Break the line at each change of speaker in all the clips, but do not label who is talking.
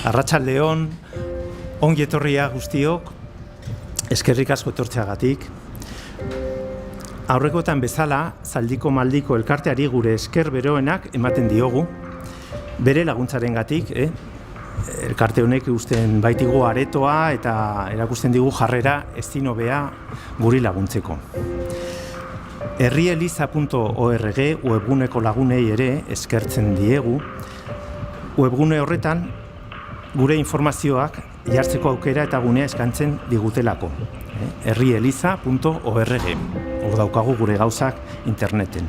Arratsaldeon, ongi etorria guztiok, eskerrik asko etortzeagatik. Aurrekoetan bezala, Zaldiko Maldiko elkarteari gure esker beroenak ematen diogu, bere laguntzarengatik, elkarte honek usten baitigu aretoa eta erakusten digu jarrera ezin hobea guri laguntzeko. herrieliza.org webguneko lagunei ere eskertzen diegu. Webgune horretan gure informazioak jartzeko aukera eta gunea eskaintzen digutelako. herrieliza.org. Hor daukagu gure gauzak interneten.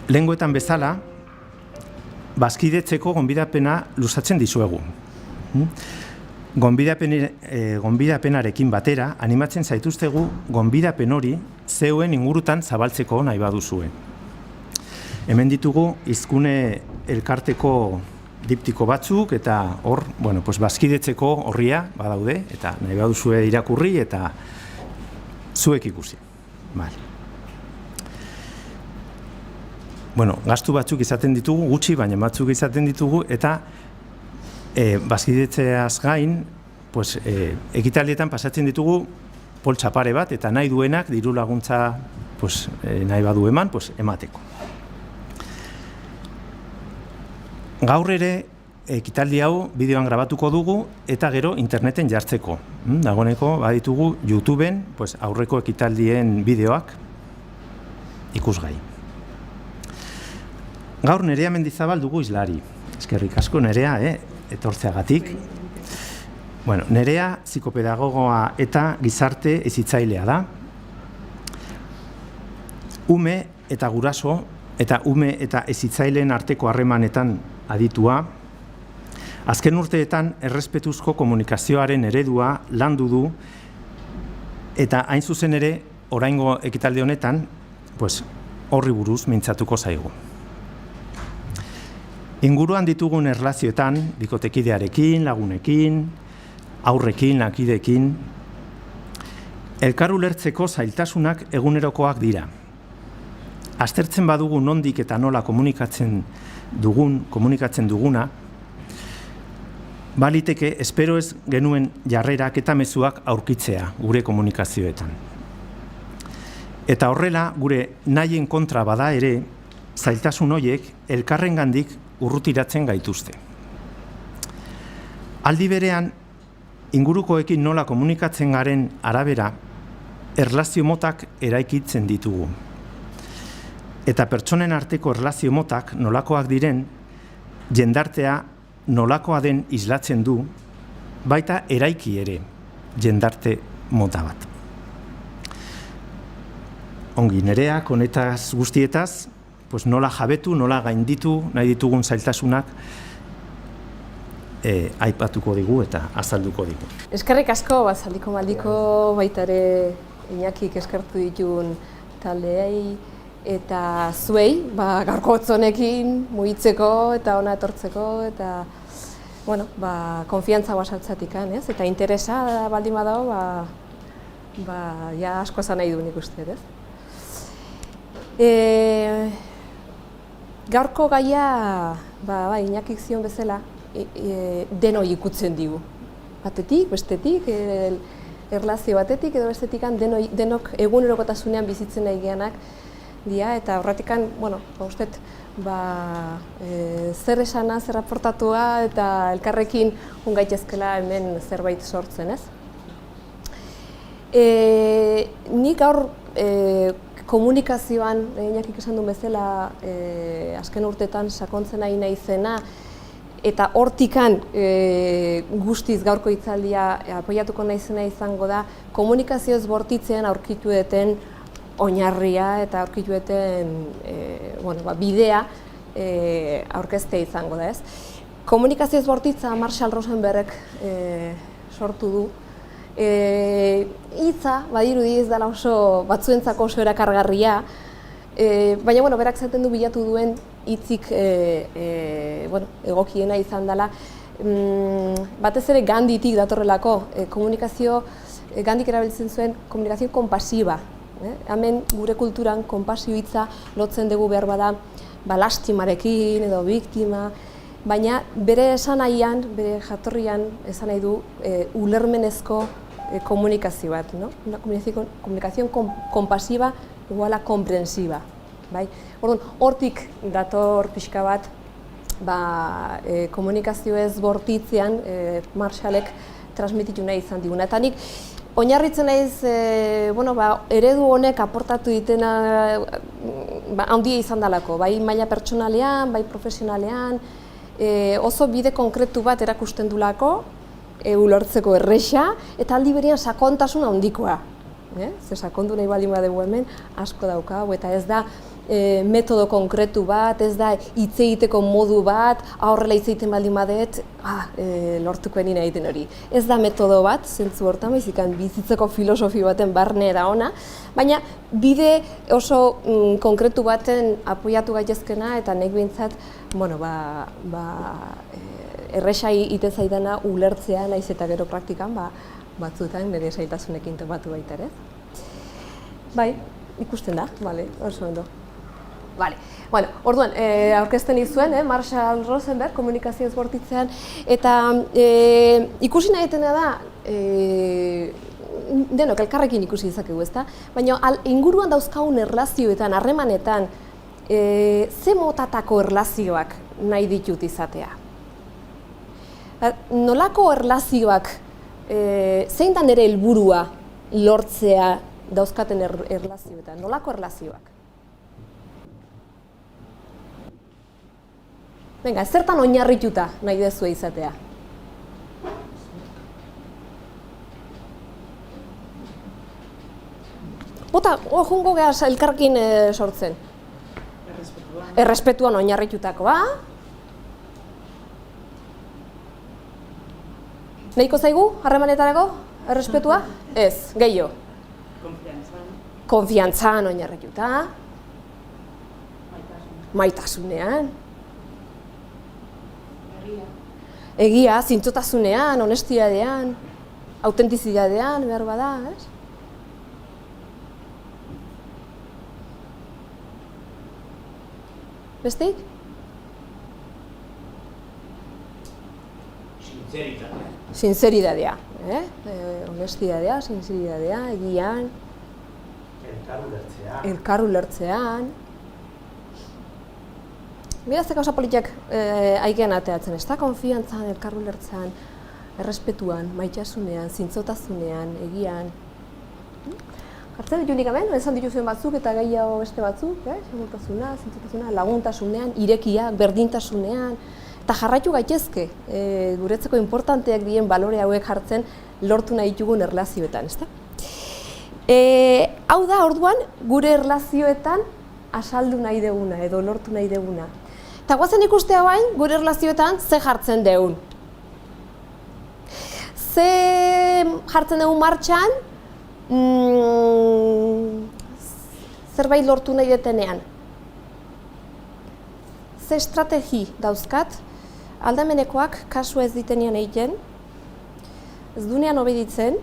Lehengoetan bezala, bazkidetzeko gonbidapena luzatzen dizuegu. Gonbidapenarekin batera, animatzen zaituztegu gonbidapen hori zeuen ingurutan zabaltzeko nahi baduzue. Hemen ditugu hizkune elkarteko diptiko batzuk eta hor, bazkidetzeko horria badaude eta nahi baduzue irakurri eta zuek ikusi. Gastu batzuk izaten ditugu, gutxi, baina batzuk izaten ditugu eta bazkidetzeaz gain, ekitaldietan pasatzen ditugu poltsa pare bat eta nahi duenak diru laguntza nahi badu eman, emateko. Gaur ere ekitaldi hau bideoan grabatuko dugu eta gero interneten jartzeko. Dagoeneko baditugu YouTubeen aurreko ekitaldien bideoak ikusgai. Gaur Nerea Mendizabal dugu hizlari. Eskerrik asko Nerea, etortzeagatik. Nerea psikopedagogoa eta gizarte hezitzailea da. Ume eta guraso eta ume eta hezitzaileen arteko harremanetan aditua. Azken urteetan errespetuzko komunikazioaren eredua landu du eta hain zuzen ere oraingo ekitaldi honetan horri buruz mintzatuko zaigu. Inguruan ditugun erlazioetan, bikotekidearekin, lagunekin, aurrekin, lakideekin, elkar ulertzeko zailtasunak egunerokoak dira. Aztertzen badugu nondik eta nola komunikatzen duguna, baliteke espero ez genuen jarrerak eta mezuak aurkitzea gure komunikazioetan. Eta horrela, gure nahien kontra bada ere, zailtasun horiek elkarrengandik urrutiratzen gaituzte. Aldi berean, ingurukoekin nola komunikatzen garen arabera, erlazio motak eraikitzen ditugu. Eta pertsonen arteko erlazio motak nolakoak diren, jendartea nolakoa den islatzen du, baita eraiki ere jendarte mota bat. Ongi, Nereak honetaz guztietaz, nola jabetu, nola gainditu nahi ditugun zailtasunak aipatuko digu eta azalduko digu.
Eskerrik asko, Zaldiko Maldiko baita ere Iñakik eskertu ditun taldeei eta zuei, gaurko honekin mugitzeko eta ona etortzeko eta konfiantza basaltzatik, eta interesa baldin badago, ja asko esan nahi du nik uste, ez? Gaurko gaia, Iñakik zion bezala, denoi ikutzen digu. Batetik, bestetik, erlazio batetik edo bestetik denok egunerokotasunean bizitzen nahi geanak dira, eta horretikan, uste, zer esana, zer aportatua eta elkarrekin ungaitezkela hemen zerbait sortzen, ez? Nik gaur komunikazioan, Iñakik esan du bezala, azken urteetan sakontzen nahi naizena, eta hortikan guztiz gaurko hitzaldia apoiatuko naizena izango da, komunikazioz bortitzean aurkitu duten oinarria eta aurkitu duten bidea aurkeztea izango da, ez? Komunikazioz bortitza Marshall Rosenbergek sortu du. Hitza, badirudi ez dela oso batzuentzako oso erakargarria, baina berak zaten du bilatu duen hitzik egokiena izan dela, batez ere Ganditik datorrelako, Gandik erabiltzen zuen komunikazio konpasiba. Hemen gure kulturan konpasio hitza lotzen dugu behar bada lastimarekin edo biktima, baina bere esanahian, bere jatorrian esan nahi du ulermenezko komunikazio bat, no? Una comunicación compasiva igual a comprensiva, bai? Orduan, hortik dator pixka bat, komunikazio ez bortitzean Marshallek transmititu nahi izan diguna. Eta nik oinarritzen naiz, eredu honek aportatu ditena handia izan dalako, bai maila pertsonalean, bai profesionalean, oso bide konkretu bat erakusten dulako, ulertzeko erresa, eta aldi berean sakontasun handikoa. Ze sakondu nahi baldin badugu hemen, asko daukagu, eta ez da metodo konkretu bat, ez da hitz egiteko modu bat, horrela hitz egiten baldin badet, lortuko nina egiten hori. Ez da metodo bat, zentzu hortan, baizikan bizitzeko filosofi baten barne da ona, baina bide oso konkretu baten apoiatu gaitezkena, eta nek behintzat, erresa egiten zaidana ulertzea, naiz eta gero praktikan, batzuetan nire zailtasunekin topatu baita ere. Bai, ikusten da, oso ondo. Orduan, aurkezten izuen, Marshall Rosenberg, komunikazio ez bortitzean, eta ikusi nahi etena da, denok, elkarrekin ikusi dezakegu, ezta? Baina inguruan dauzkagun erlazioetan, harremanetan, ze motatako erlazioak nahi ditut izatea? Nolako erlazioak, zein da nire helburua lortzea dauzkaten erlazioetan? Nolako erlazioak? Venga, zertan oinarrituta nahi dezue izatea? Bota, jungo geha elkarrekin sortzen. Errespetuan oinarritutakoa. Nahiko zaigu, harremanetarako, errespetua? Ez, gehiago. Konfiantzan oinarrituta. Maitasunean. Egia, zintzotasunean, honestidadean, autentizidadean, behar bada, ez? Besteik? Sinceridadea. Honestidadea, sinceridadea, egian. Elkar ulertzean. Mira ze gauza politiak aikean ateatzen, ez da? Konfiantzan, elkar ulertzean, errespetuan, maitasunean, zintzotasunean, egian. Jartzen ditu nik hemen, esan dituzuen batzuk eta gehiago beste batzuk, segurtasuna, zintzotasuna, laguntasunean, irekia, berdintasunean, eta jarraitu gaitezke, guretzeko importanteak diren balore hauek jartzen lortu nahi ditugun erlazioetan, ezta? Hau da, orduan, gure erlazioetan asaldu nahi deguna edo lortu nahi deguna. Eta guazen ikustea bain, gure erlazioetan ze jartzen degun. Ze jartzen dugun martxan, zerbait lortu nahi detenean. Ze estrategi dauzkat, aldamenekoak kasu ez ditenean egiten, ez dunean obeditzen,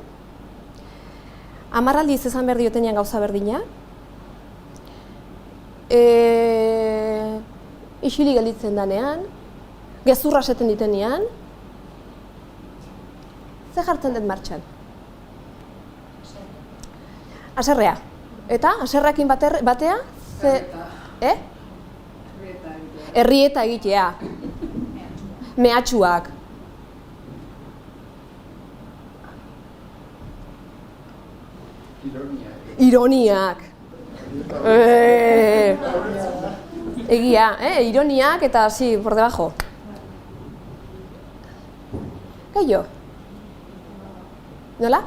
10 aldiz esan behar diotenean gauza berdina, isili gelditzen danean, gezurra esaten ditenean, ze jartzen dut martxan? Haserrea. Eta, haserreakin batea? Errieta egitea. Mehatxuak. Ironiak. Egia, ironiak eta así, por debajo. Gehiago? Nola?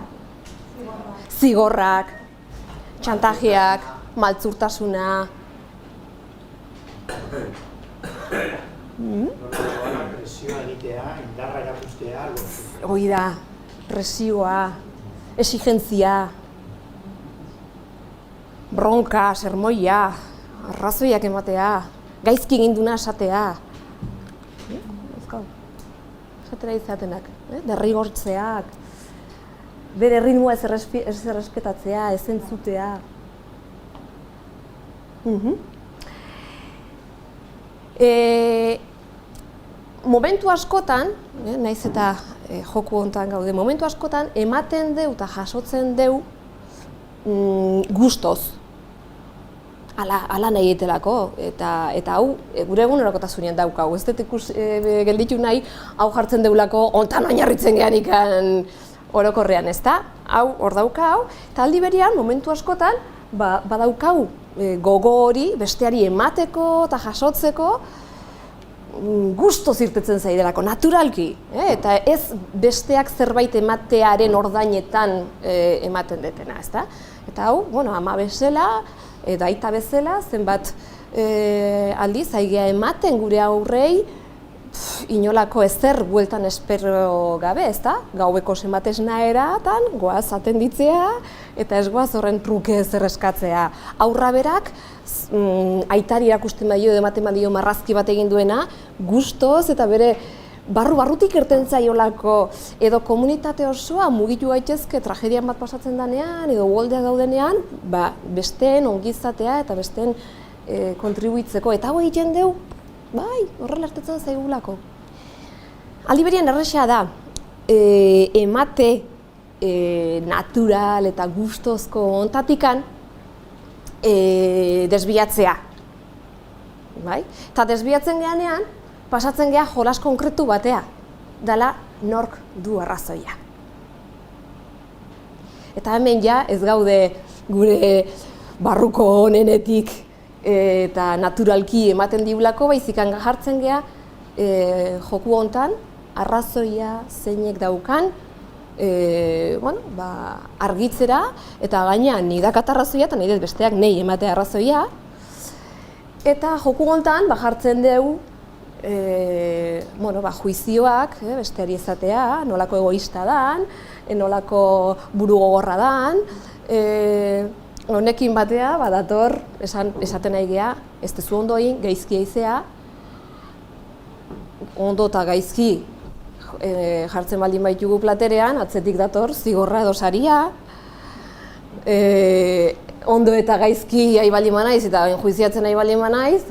Zigorrak. Txantajeak, maltzurtasuna.
Presioa egitea, indarra erakustea.
Hoi da, presioa, exigentzia, bronka, sermoia, arrazoiak ematea, gaizki eginduna esatea. Esatera izatenak, derrigortzeak. Bere ritmoa ez errespetatzea, ez entzutea. momentu askotan, naiz eta joku honetan gaude, momentu askotan ematen deu eta jasotzen deu gustoz. Ala nahi etelako, eta hau gure egunerokotasunean daukau. Ez dut gelditu nahi, hau jartzen deulako ontan oinarritzen gehan ikan orokorrean, ezta? Hau hor daukau, eta aldi berean, momentu askotan, badaukau gogo hori besteari emateko eta jasotzeko gustoz irtetzen zaidelako, naturalki. Eta ez besteak zerbait ematearen ordainetan ematen detena, ezta? Eta hau, ama bezala, edo aita bezala, zenbat aldiz, aigea ematen gure aurrei, inolako ezer bueltan espero gabe, ezta? Gaueko zenbat esnaeratan, goaz atenditzea, eta ez goaz horren truke ezer eskatzea. Aurra berak, aitari irakusten badio, ematen badio marrazki bat egin duena, gustoz eta bere barrutik irten zaiolako, edo komunitate osoa mugitu gaitezke tragedian bat pasatzen danean, edo uholdea daudenean, besteen ongizatea eta besteen kontribuitzeko. Eta hau egiten deu, horrela hartetzen zaigulako. Aldi berean erresa da, emate natural eta gustozko ontatikan desbiatzea. Eta desbiatzen geanean, pasatzen geha jolas konkretu batea, dala nork du arrazoia. Eta hemen ja ez gaude gure barruko honenetik eta naturalki ematen diulako, baizikan jartzen geha joku hontan arrazoia zeinek daukan argitzera, eta gainean nidakat arrazoia eta nire besteak nei ematea arrazoia. Eta joku hontan jartzen dugu juizioak, besteari ezatea, nolako egoista dan, nolako buru gogorra dan, honekin batea, badator, esaten nahi geha, ez tezu ondo egin, gaizki eizea, ondo eta gaizki jartzen baldin baitugu platerean, atzetik dator, zigorra edo saria, ondo eta gaizki nahi baldin manaiz eta juiziatzen nahi baldin manaiz,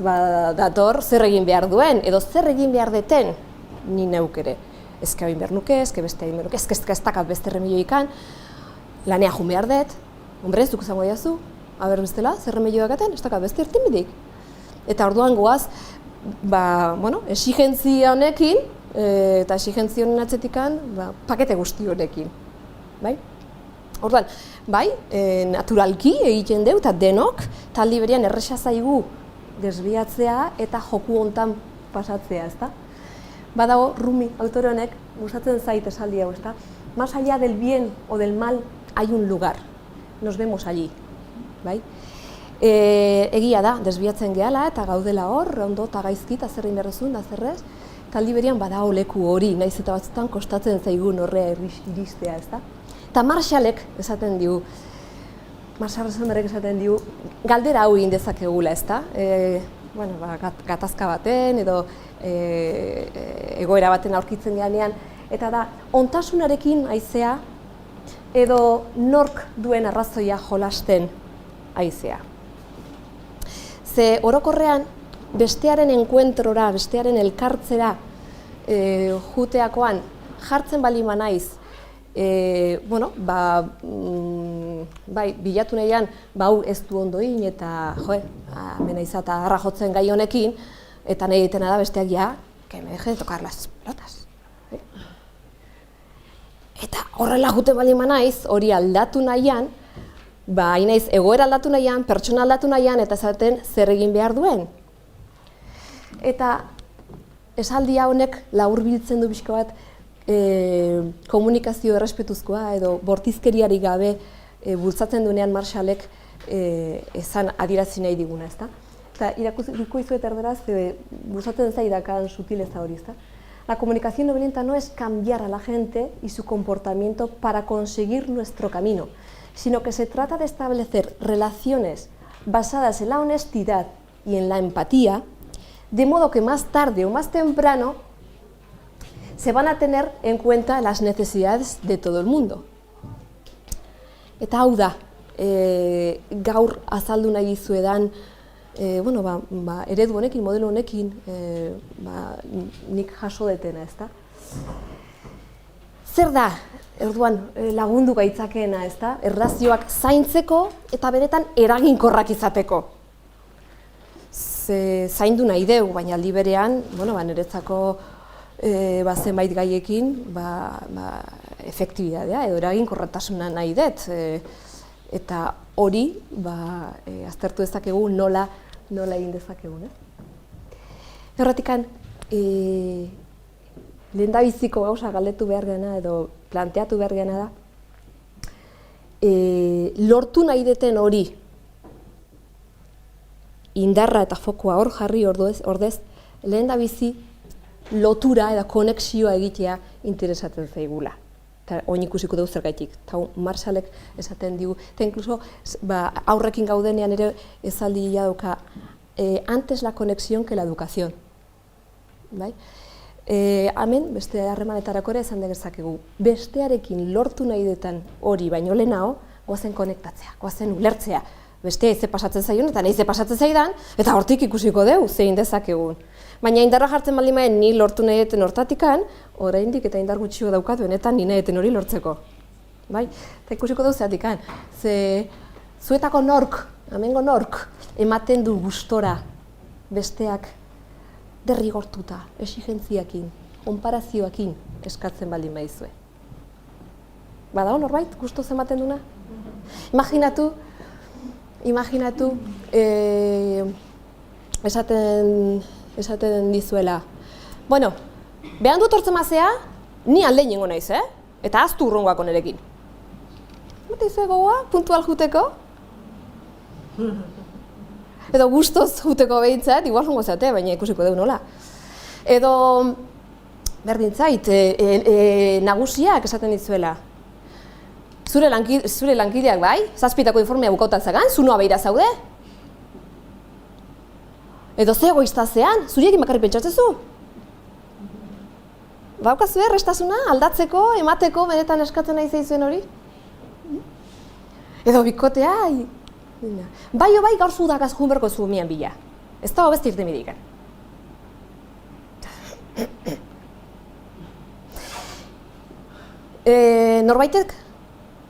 dator zer egin behar duen, edo zer egin behar deten ni neuk ere. Ezke hain behar nuke, ezke beste hain behar nuke, ezke ez dakat beste remedio ikan, lanea jun behar dut, hombre, ez duk izango diazu, haber bestela, zer remedio dakaten, ez dakat beste irtenbidik. Eta orduan goaz, exigentzia honekin, eta exigentzia honen atzetikan, pakete guzti honekin. Orduan, naturalki egiten deu, eta denok, taldi berean erresa zaigu desbiatzea eta joku hontan pasatzea, ezta? Badago, Rumi, autore honek, gustatzen zait esaldi hau, ezta? Más allá del bien o del mal, hay un lugar. Nos vemos allí, bai? Egia da, desbiatzen gehala eta gaudela hor, ondo eta gaizki eta zerrin berrezun, da zerrez, taldi berean badago leku hori, naiz eta batzutan kostatzen zaigun horrea iristea, ezta? Eta Marshallek esaten diu, galdera hau egin dezakegula, ezta? Gatazka baten edo egoera baten aurkitzen gehanean, eta da, ontasunarekin haizea edo nork duen arrazoia jolasten haizea. Ze orokorrean, bestearen enkuentrora, bestearen elkartzera juteakoan jartzen bali manaiz, bilatu nahian, hau ez du ondoin eta mena izata harra jotzen gai honekin, eta nahi ditena da besteak que me deje de tocar las pelotas. Eta horrela jute bali manaiz, hori aldatu nahian, hainaiz egoera aldatu nahian, pertsona aldatu nahian, eta esaten zer egin behar duen. Eta esaldia honek laburbiltzen du pixka bat komunikazio errespetuzkoa edo bortizkeriari gabe bultzatzen duenean Marshallek ezan adierazi nahi diguna, ezta? Eta irakurriko izuet erderaz, bultzatzen zaidakan sutileza hori, ezta? La comunicación no violenta no es cambiar a la gente y su comportamiento para conseguir nuestro camino, sino que se trata de establecer relaciones basadas en la honestidad y en la empatía, de modo que más tarde o más temprano se van a tener en cuenta las necesidades de todo el mundo. Eta hau da, gaur azaldu nahi dizuedan eredu honekin, modelo honekin, nik jaso detena, ezta? Zer da, orduan lagundu gaitzakeena, ezta? Erlazioak zaintzeko eta benetan eraginkorrak izateko. Zaindu nahi dugu, baina aldi berean, niretzako zenbait gaiekin, efektibitatea edo eraginkortasuna nahi dut. Eta hori, aztertu dezakegu nola egin dezakegun. Horretikan, lehendabiziko gauza galdetu behar gana edo planteatu behar gana da, lortu nahi deten hori indarra eta fokua hor jarri ordez, lehendabizi lotura eta konexioa egitea interesatzen zaigula. Eta oin ikusiko dugu zergaitik. Marshallek esaten digu, eta inkluso aurrekin gaudenean ere esaldi dauka, antes la conexión que la educación. Hemen, beste harremanetarako ere esan dezakegu, bestearekin lortu nahi detan hori baino lehenago, goazen konektatzea, goazen ulertzea. Bestea ze pasatzen zaion eta nahi ze pasatzen zaidan, eta hortik ikusiko dugu zein dezakegun. Baina indarra jartzen baldin baden ni lortu nahi deten hortatikan, oraindik eta indar gutxio daukat benetan ni nahi deten hori lortzeko. Eta ikusiko dugu zehatikan, ze zuetako nork, hemengo nork, ematen du gustora besteak derrigortuta, exigentziakin, konparazioakin eskatzen baldin baizue. Badago norbait, gustoz ematen duna? Imaginatu, esaten dizuela. Bueno, behan dut hortzen mazea, ni alde ingo naiz, eta aztu urrungoako nerekin. Mata izue gogoa, puntual juteko? Edo gustoz juteko behintzat, igual jongo zeate, baina ikusiko dugu nola. Edo, berdin zait, nagusiak esaten dizuela. Zure lankideak bai, zazpitako informea bukautan zagan, zunoa behira zaude. Edo ze egoista zean, zuriekin bakarrik pentsatzezu. Baukazue, errestasuna, aldatzeko, emateko, benetan eskatzen nahi zeizuen hori. Edo bikotea, bai gaur zudakaz junberko zu mian bila. Ez da hobezti irten bidikan. Norbaitek,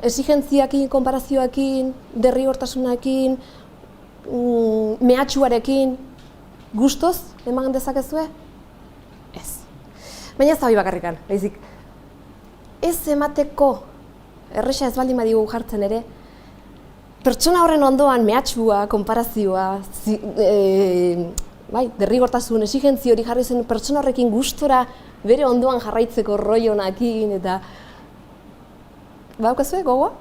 exigentziakin, konparazioakin, derrigortasunakin, mehatxuarekin, gustoz eman dezakezue? Ez. Baina ez da hori bakarrikan, baizik. Ez emateko, erresa ez baldin badigu jartzen ere, pertsona horren ondoan mehatxua, konparazioa, derrigortasun, exigentzi hori jarri zen pertsona horrekin gustora bere ondoan jarraitzeko roi honakin eta baukazue gogoa?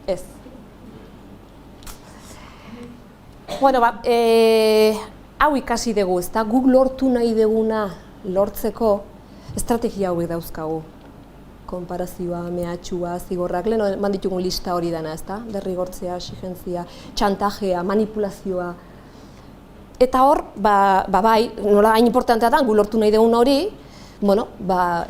Ez. Bueno, hau ikasi dugu, ezta? Guk lortu nahi duguna lortzeko estrategia hauek dauzkagu. Konparazioa, mehatxua, zigorrak, lehen eman ditugun lista hori dana, ezta? Derrigortzea, exigentzia, txantajea, manipulazioa. Eta hor, bai, nola hain importantea da, guk lortu nahi duguna hori,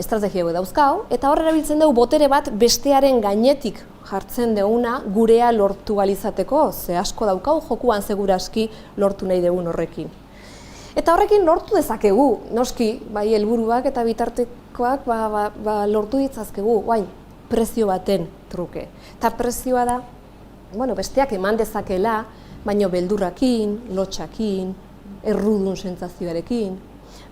estrategia hauek dauzkau, eta hor erabiltzen dugu botere bat bestearen gainetik jartzen duguna gurea lortu alizateko, ze asko daukau jokuan seguraski lortu nahi dugun horrekin. Eta horrekin lortu dezakegu, noski, bai helburuak eta bitartekoak lortu ditzazkegu, prezio baten truke. Eta prezioa da, besteak eman dezakela, baino beldurrakin, lotxakin, errudun sentsazioarekin,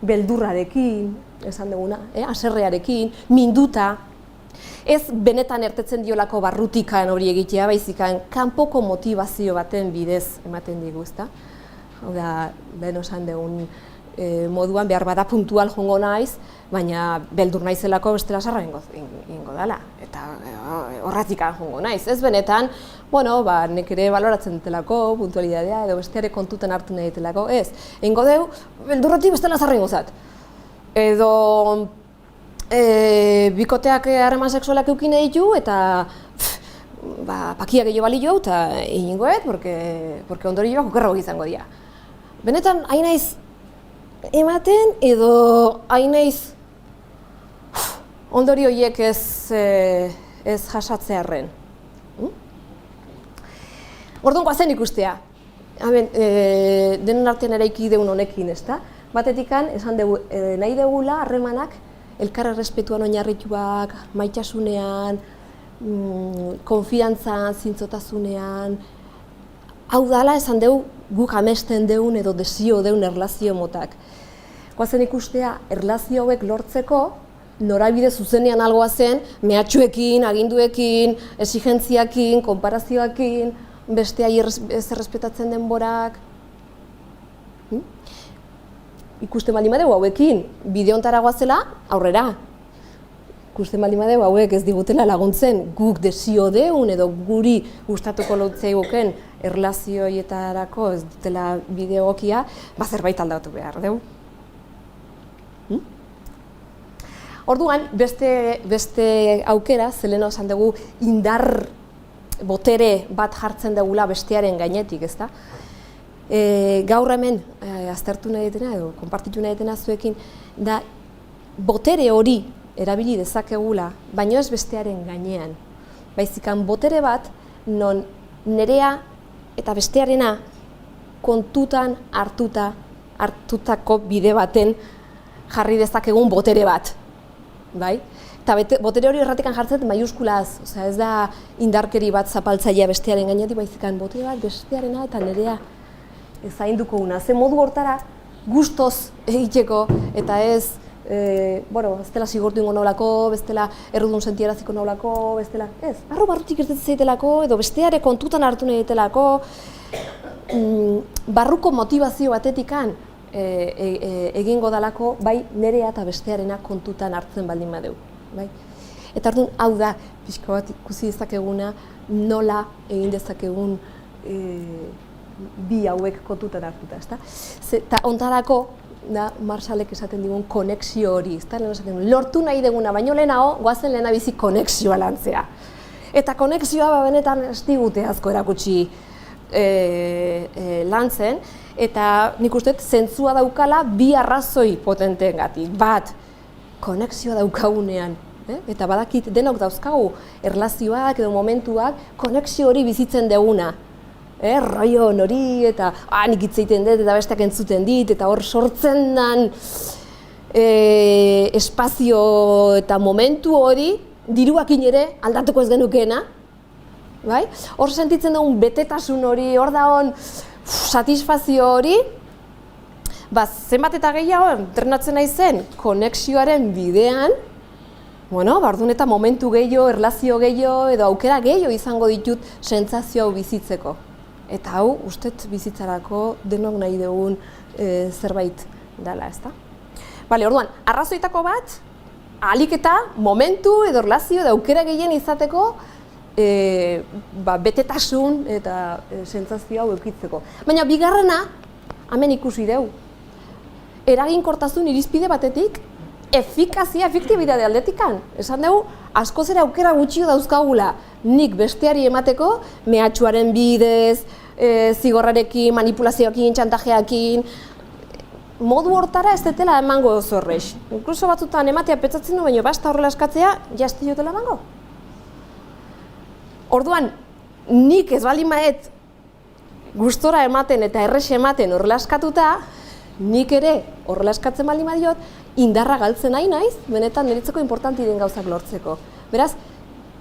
beldurrarekin, esan duguna, haserrearekin, minduta, ez benetan ertetzen diolako barrutikan hori egitea, baizikan kanpoko motivazio baten bidez ematen digu, ezta? Hau da, lehen esan dugun moduan behar bada puntual jongo naiz, baina beldur naizelako bestela sarra ingo dela, eta horratikan jongo naiz. Ez benetan, nek ere baloratzen dutelako, puntualidadea, edo besteare kontutan hartu nahi dutelako, ez. Ingo deu, beldurrati bestela sarra ingo zat. Edo bikoteak harreman sexualak eukin ditu eta pakiak gehiago bali jo eta egingoet, porque ondorioak okerrago izango dira. Benetan, hain naiz ematen edo hain naiz ondorio horiek ez jasatzearren. Orduan goazen ikustea. Hemen, denon artean eraiki deun honekin, ezta? Batetikan, esan dugu, nahi degula harremanak elkar errespetuan oinarrituak, maitasunean, konfiantzan, zintzotasunean. Hau dala, esan dugu, guk amesten deun edo desio deun erlazio motak. Goazen ikustea, erlazio hauek lortzeko, norabide zuzenean algoa zen, mehatxuekin, aginduekin, exigentziakin, konparazioakin, besteai ez errespetatzen denborak. Ikusten baldin badegu hauekin, bide ontara goazela, aurrera. Ikusten baldin badegu hauek ez digutela laguntzen guk desio deun edo guri gustatuko lotzeiguken erlazioietarako ez dutela bide egokia, zerbait aldatu behar dugu. Orduan, beste aukera, zeleno esan dugu indar botere bat jartzen dugula bestearen gainetik, ezta? Gaur hemen, aztertu nahi dutena edo, konpartitu nahi dutena zuekin, da botere hori erabili dezakegula, baino ez bestearen gainean. Baizikan botere bat, non nerea eta bestearena kontutan hartutako bide baten jarri dezakegun botere bat. Bai? Eta botere hori erratikan jartzen maiuskulaz, osea, ez da indarkeri bat zapaltzailea bestearen gainetik, baizikan botere bat bestearena eta nerea zainduko una. Ze modu hortara gustoz egiteko eta ez bestela zigortu ingo naulako, bestela errudun sentieraziko naulako, bestela, ez, barrutik irtetzen zaitelako, edo besteare kontutan hartu nahi ditelako, barruko motivazio batetikan egingo dalako, bai nerea eta bestearena kontutan hartzen baldin badeu. Bai? Eta orduan, hau da, pixka bat ikusi dezakeguna, nola egin dezakegun bi hauek kontutan hartuta, ezta? Eta ontarako, Marshallek esaten digun konexio hori, ezta? Lortu nahi deguna, baino lehenago, goazen lehenabizi konexioa lantzea. Eta konexioa benetan ez digute asko erakutsi lantzen, eta nik uste zentzua daukala bi arrazoi potenteengatik. Bat, konexioa daukagunean, eta badakit denok dauzkagu erlazioak edo momentuak konexio hori bizitzen deguna. Rollo hori eta nik hitz egiten dut eta besteak entzuten dit eta hor sortzen den espazio eta momentu hori diruakin ere aldatuko ez genukeena. Bai? Hor sentitzen dugun betetasun hori, hor dagoen satisfazio hori, zenbat eta gehiago entrenatzen nahi zen konexioaren bidean, bardun eta momentu gehiago, erlazio gehiago edo aukera gehiago izango ditut sentsazio hau bizitzeko. Eta hau, ustet bizitzarako denok nahi dugun zerbait dela, ezta? Bale, orduan, arrazoitako bat, ahalik eta momentu edo erlazio edo aukera gehien izateko betetasun eta sentsazio hau eukitzeko. Baina bigarrena, hemen ikusi dugu. Eraginkortasun irizpide batetik, efikazia, efektibitate aldetikan. Esan dugu, askoz ere aukera gutxio dauzkagula nik besteari emateko, mehatxuaren bidez, zigorrarekin, manipulazioakin, txantajeakin, modu hortara ez detela emango zorrez. Inkluso batzutan ematea petzatzen du, baina basta horrela eskatzea, jazti jotela emango. Orduan, nik ez baldin maet gustora ematen eta errexe ematen horrela eskatuta, nik ere horrela eskatzen baldin badiot, indarra galtzen nahi naiz, benetan niretzako importanti den gauzak lortzeko. Beraz,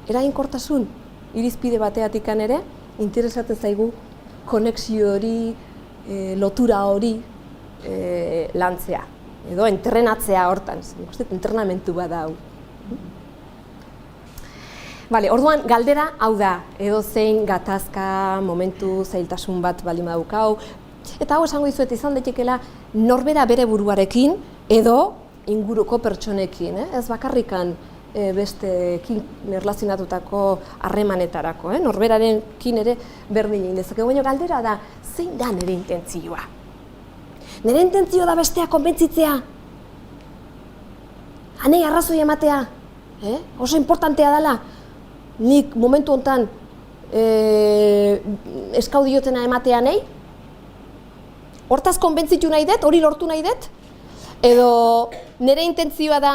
eraginkortasun irizpide bateatikan ere, interesatzen zaigu konexio hori, lotura hori lantzea, edo entrenatzea hortan, nik uste entrenamentu bada hau. Bale, orduan, galdera hau da, edo zein gatazka, momentu, zailtasun bat baldin badukau, eta hau esango dizuet izan daitekeela norbera bere buruarekin edo inguruko pertsonekin, ez bakarrikan besteekin erlazionatutako harremanetarako, norberarekin ere berdin egin dezake. Baina galdera da, zein da nire intentzioa? Nire intentzioa da bestea konbentzitzea? Hanei arrazoi ematea? Oso importantea dela? Nik momentu honetan eskaudiotena ematea nahi? Hortaz konbentzitu nahi dut, hori lortu nahi dut? Edo nire intentzioa da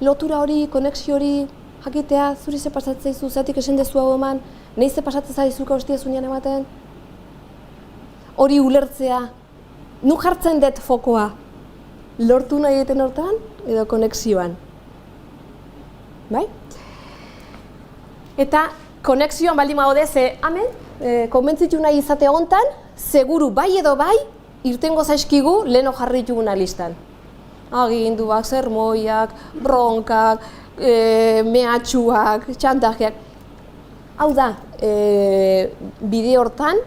lotura hori, konexio hori jakitea, zuri ze pasatzen zaizu, zatik esen dezu hau eman, Nahi ze pasatzen zaizuka hostia zunean ematen? Hori ulertzea, nu jartzen dut fokoa? Lortu nahi eten hortan edo konexioan? Bai? Eta konexioan baldin baude, ze hemen, konbentzitu nahi izate hontan, seguru bai edo bai, irtengo zaizkigu leheno jarri dituguna listan. Aginduak, sermoiak, bronkak, mehatxuak, txantajeak. Hau da, bide hortan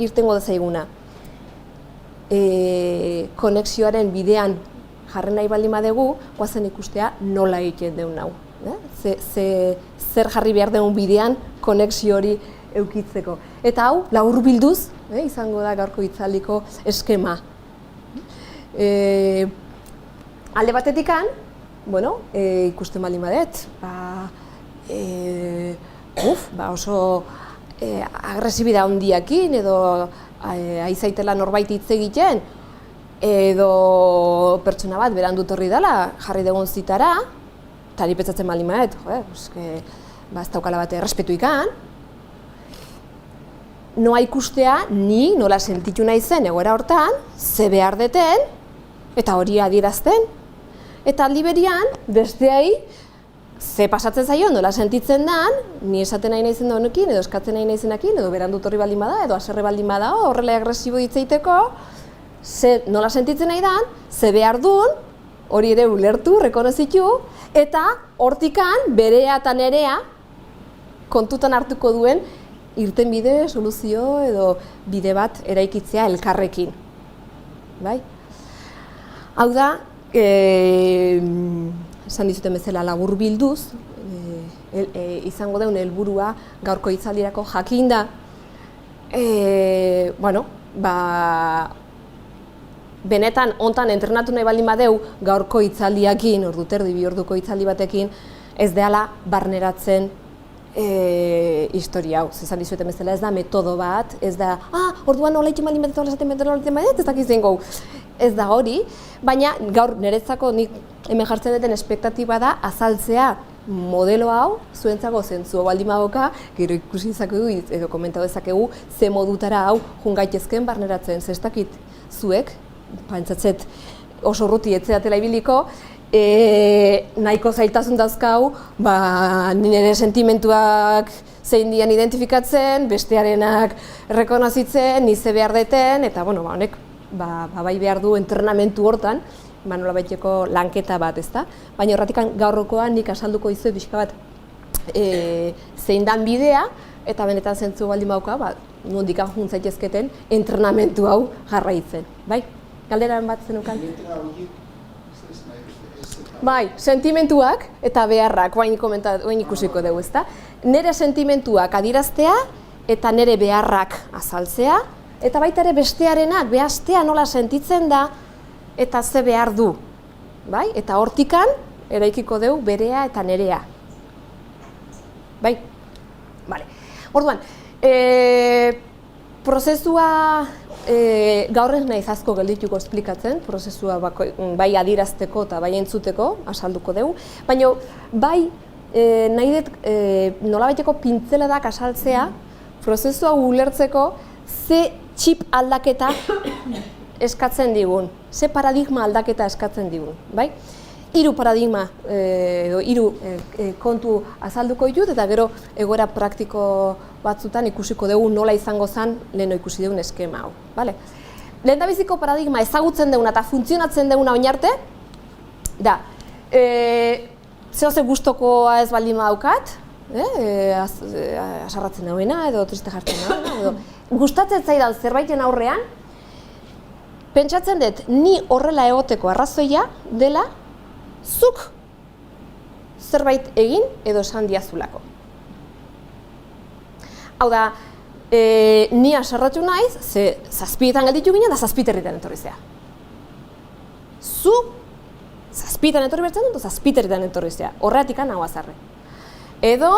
irtengo dezaiguna. Konexioaren bidean jarri nahi baldin badegu, guazen ikustea nola egiten deun hau. Zer jarri behar deun bidean konexio hori eukitzeko. Eta hau, laburbilduz, izango da gaurko hitzaldiko eskema. Alde batetikan, ikusten baldin badet, oso agresibida handiakin edo aizaitela norbait hitz egiten edo pertsona bat berandu torri dela jarri dugun zitara, eta ari pentsatzen baldin badet, ez daukala bat errespetu ikan, noa ikustea ni nola sentitu nahi zen egoera hortan, ze behar deten, eta hori adierazten. Eta aldi berian, besteai, ze pasatzen zaio, nola sentitzen dan, ni esaten nahi naizen da honekin, edo eskatzen nahi naizenakin, edo berandu torri baldin bada, edo haserre baldin bada, horrela agresibo ditzeiteko, nola sentitzen nahi dan, ze behar duen, hori ere ulertu, rekonozitu, eta hortikan, berea eta nerea, kontutan hartuko duen, irten bide, soluzio edo bide bat eraikitzea elkarrekin. Bai? Hau da, esan dizuten bezala laburbilduz, izango deun helburua gaurko hitzaldirako jakinda, benetan hontan entrenatu nahi baldin badeu gaurko hitzaldiakin, ordu terdi, bi orduko hitzaldi batekin, ez dela barneratzen historia hau. Zezan dizueten bezala ez da metodo bat, ez da, orduan nola ikin baldin batetan, ez dakit zein gau. Ez da hori, baina gaur niretzako nik hemen jartzen duten espektatiba da azaltzea modelo hau, zuentzako zentzu baldin badoka, gero ikusi izakegu edo komentatu dezakegu ze modutara hau jun gaitezken barneratzen. Ez dakit zuek, pentsatzet oso urruti etzeatela ibiliko, nahiko zailtasun dauzkau, nire sentimentuak zein dian identifikatzen, bestearenak rekonozitzen, nize behar deten, eta honek bai behar du entrenamentu hortan, nola baiteko lanketa bat, ezta? Baina horratikan gaurrokoan nik asalduko izuet pixka bat zein dan bidea, eta benetan zentzu baldin bauka, nondikan jun zaitezketen entrenamentu hau jarraitzen, bai? Galderan bat zenukan? Bai, sentimentuak eta beharrak, oain ikusiko dugu, ezta? Nere sentimentuak adieraztea eta nere beharrak azaltzea, eta baita ere bestearenak, behaztea nola sentitzen da eta ze behar du. Bai? Eta hortikan, eraikiko dugu berea eta nerea. Bai? Bale. Orduan, prozesua gaur ez naiz asko geldituko esplikatzen, prozesua bai adierazteko eta bai entzuteko, asalduko dugu, baina bai nahi dut nolabaiteko pintzeledak asaltzea, prozesua ulertzeko ze txip aldaketa eskatzen digun, ze paradigma aldaketa eskatzen digun, bai? Hiru paradigma edo hiru kontu azalduko ditut eta gero egoera praktiko batzutan ikusiko dugu nola izango zen leheno ikusi dugun eskema hau, bale? Lehendabiziko paradigma ezagutzen duguna eta funtzionatzen duguna oin arte, da, zehoze gustokoa ez baldin badaukat, asarratzen dauena edo triste jartzen dauena, edo gustatzen zaidan zerbaiten aurrean, pentsatzen dut ni horrela egoteko arrazoia dela zuk zerbait egin edo esan diazulako. Hau da, ni asarratu naiz, ze zazpietan gelditu ginen da zazpiterritan etorri zea. Zu zazpietan etorri bertzen dut, zazpiterritan etorri zea. Horreatik hau azarre. Edo,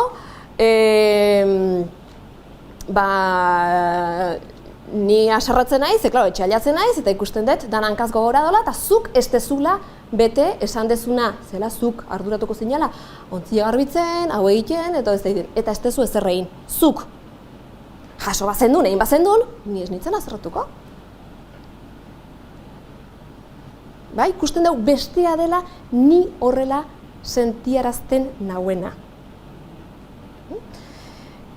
ni asarratzen naiz, klaro, etxealiatzen naiz, eta ikusten dut, dan hankaz gogora dola, eta zuk ez dezula bete esan dezuna, zela zuk arduratuko zinala, ontzia garbitzen, hau egiten, eta ez egiten, eta ez dezu ezer egin, zuk. Jaso bazendun, egin bazendun, ni ez nintzen azerratuko. Bai, ikusten dugu bestea dela ni horrela sentiarazten nauena.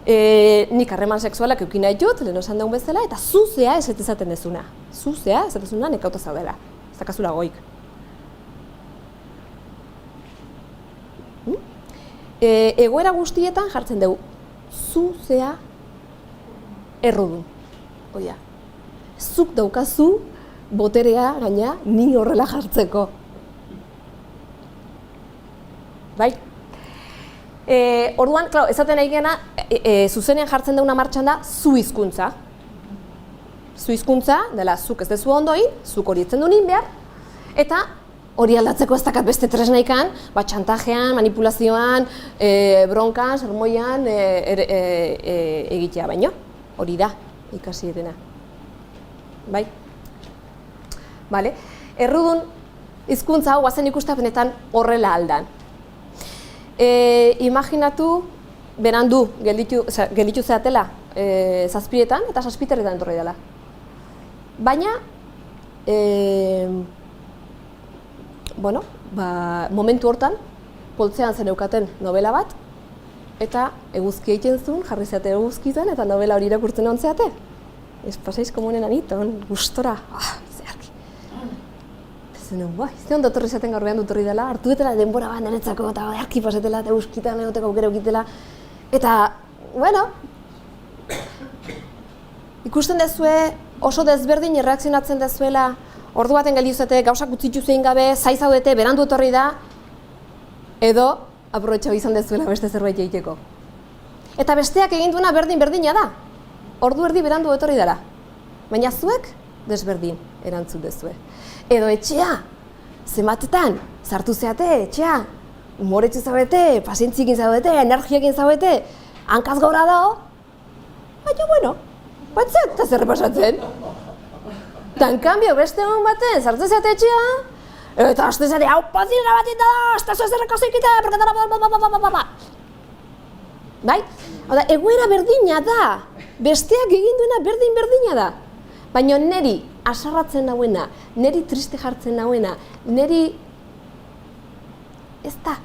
Nik harreman sexualak eukin nahi dut, lehen esan dugun bezala, eta zuzea ez ezaten dezuna. Zuzea ez dezuna nekauta zaudela, ez dakazula goik. Egoera guztietan jartzen dugu, zuzea errudun. Oia, zuk daukazu boterea gaina ni horrela jartzeko. Bai? Orduan, klaro, ezaten egena, zuzenean jartzen duguna martxan da, zu hizkuntza. Zu hizkuntza, dela, zuk ez dezu ondoin, zuk hori etzen duen behar, eta hori aldatzeko ez dakat beste tresnaikan, txantajean, manipulazioan, bronkan, sermoian egitea baino. Hori da, ikasi dena. Bai? Bale? Errudun hizkuntza hau guazen ikustapenetan horrela aldan. Imaginatu, berandu gelditu zeatela zazpietan eta zazpiterretan etorri dela. Baina, momentu hortan, poltzean zen eukaten novela bat, eta eguzki egiten zuen, jarri zeate eguzkitan, eta novela hori irakurtzen hon zeate. Ez pasaiz komunen aniton, gustora, zeharki. Ez ondo torri zaten gaur behan dut horri dela, hartu etela denbora bat niretzako, eta harki pasetela, eta euskitan egoteko aukera eukitela. Eta, bueno, ikusten dezue, oso desberdin erreakzionatzen dezuela, ordu baten gelditu zate, gauzak utzitu zein gabe, zai zaudete, berandu etorri da, edo aprobetxau izan dezuela beste zerbait egiteko. Eta besteak egin duena berdina da. Ordu erdi berandu etorri dela. Baina zuek desberdin erantzun dezue. Edo etxea, zenbatetan, sartu zeate, etxea, umoretxe zaudete, pazientzikin zaudete, energiakin zaudete, hankaz gaura dao, baina, bueno, batzat, eta zer repasatzen. Tan kanbio, beste egun baten, sartu zeate etxea, eta haste zeate, hau pazilera bat da, hasta zuen zerreko zeikite, perketara, bai? Oda, egoera berdina da, besteak egin duena berdina da. Baina neri asarratzen nauena, neri triste jartzen nauena, neri ez da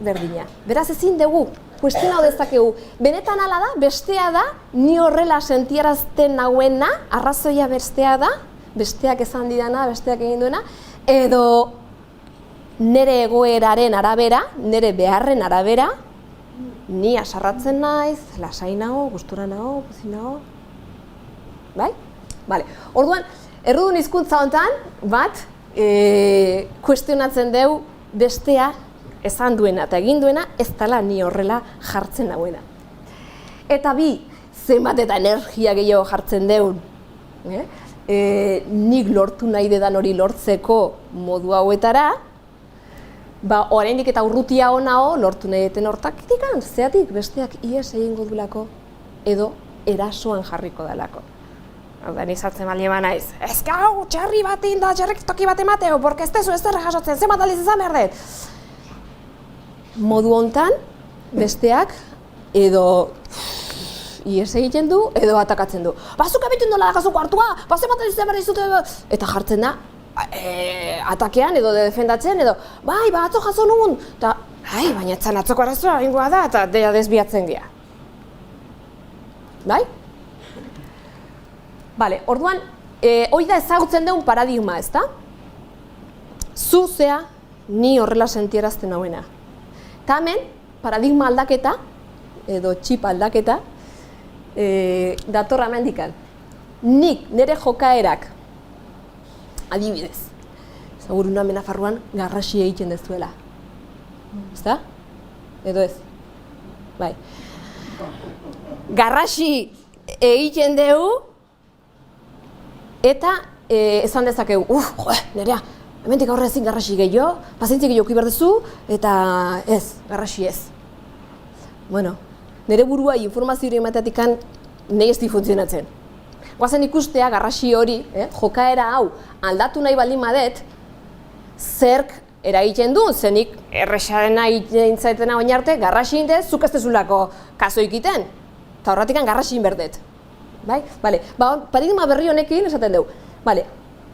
berdina. Beraz ezin dugu, kuestiona dezakegu. Benetan hala da, bestea da, ni horrela sentiarazten nauena, arrazoia bestea da, besteak esan didana, besteak egin duena, edo nere egoeraren arabera, nere beharren arabera, ni asarratzen naiz, lasai nago, gustura nago, pozik nago. Bai? Bale. Orduan, errudun hizkuntza honetan, bat, kuestionatzen deu bestea esan duena eta egin duena, ez dela ni horrela jartzen nauena. Eta bi, zenbat eta energia gehiago jartzen deun, nik lortu nahi dedan hori lortzeko modu hauetara, oraindik eta urrutia honao lortu nahi deten hortakitik, zeatik besteak ies egingo duelako edo erasoan jarriko delako. Hauda, nizartzen bali eman naiz, ez gau, txarri bat inda, txarrik toki bat emateo, porque ez dezu ez derra jasotzen, zenbat aliz izan behar dut. Modu hontan, besteak edo ies egiten du, edo atakatzen du. Bazuk abitu nola dakazuko hartua, zenbat aliz izan behar dizute, eta jartzen da, atakean edo defendatzen, edo, bai, atzo jaso nugun, eta, baina etzan atzoko arazoa egingoa da, eta dea desbiatzen gea. Bai? Bale, orduan, hori da ezagutzen dugun paradigma, ezta? Zuzea ni horrela sentierazten nauena. Eta hemen, paradigma aldaketa, edo txip aldaketa, datorra hemendikan. Nik, nire jokaerak, adibidez, seguru hemen Nafarroan garrasi egiten dezuela. Ezta? Edo ez? Bai. Garrasi egiten dugu, eta esan dezakegu, nerea, hemendik aurre ezin garrasi gehiago, pazientzik gehiago iberdezu, eta ez, garrasi ez. Bueno, nire burua informazio hori emateatikan nahi ez di funtzionatzen. Guazen ikustea garrasi hori, jokaera hau aldatu nahi baldin badet, zerk eragiten du, zenik errexarena egiten zaitena oin arte, garrasi indez, zuk ez dezulako kaso ikiten, eta horretik garrasi inberdet. Bai? Bale, paradigma berri honekin esaten dugu. Bale,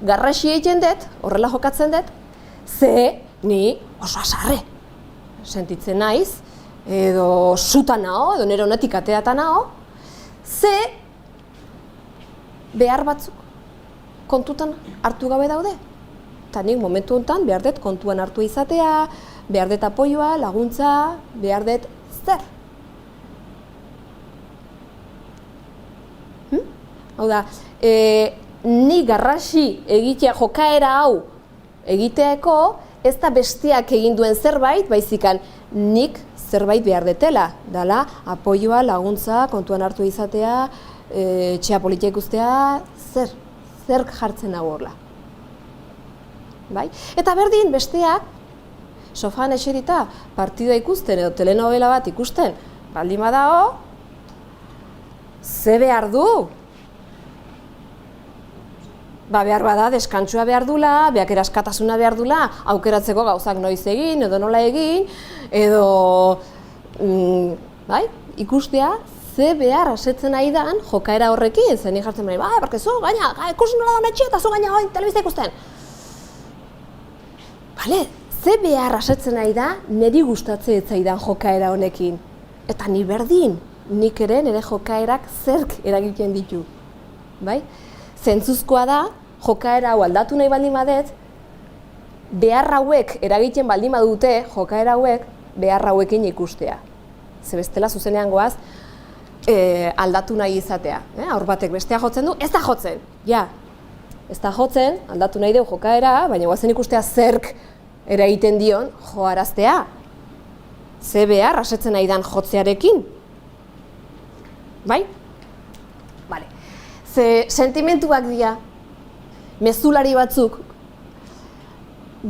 garrasi egiten dut, horrela jokatzen dut, ze ni oso asarre sentitzen naiz, edo suta nao, edo nire honetik ateata nao, ze behar batzuk kontutan hartu gabe daude. Eta nik momentu honetan behar dut kontuan hartu izatea, behar dut apoioa, laguntza, behar dut zer. Hau da, ni garrasi egitea jokaera hau egiteako, ez da besteak egin duen zerbait, baizikan nik zerbait behar detela. Dala, apoioa, laguntza, kontuan hartu izatea, etxea politia ikustea, zer jartzen hau horla. Bai? Eta berdin besteak, sofan eserita partida ikusten edo telenovela bat ikusten, baldin badao, ze behar du? Behar bada, deskantzua behar dula, behar askatasuna behar dula, aukeratzeko gauzak noiz egin, edo nola egin, edo ikustea, ze behar asetzen nahi dan jokaera horrekin, zen nik jartzen nahi, barke zu, gaina, ikusten nola da honetxe, eta zu gaina telebizta ikusten. Bale, ze behar asetzen nahi da, niri gustatzen etzaidan jokaera honekin. Eta ni berdin, nik ere nire jokaerak zerk eragiten ditu. Bai? Zentzuzkoa da, jokaera hau aldatu nahi baldin badet, behar hauek eragiten baldin badute, jokaera hauek behar hauekin ikustea. Ze bestela zuzenean goaz, aldatu nahi izatea. Aur batek bestea jotzen du, ez da jotzen. Ja, ez da jotzen, aldatu nahi dugu jokaera, baina goazen ikustea zerk eragiten dion joaraztea. Ze behar asetzen nahi dan jotzearekin. Bai? Bale. Ze sentimentuak dira, mezulari batzuk,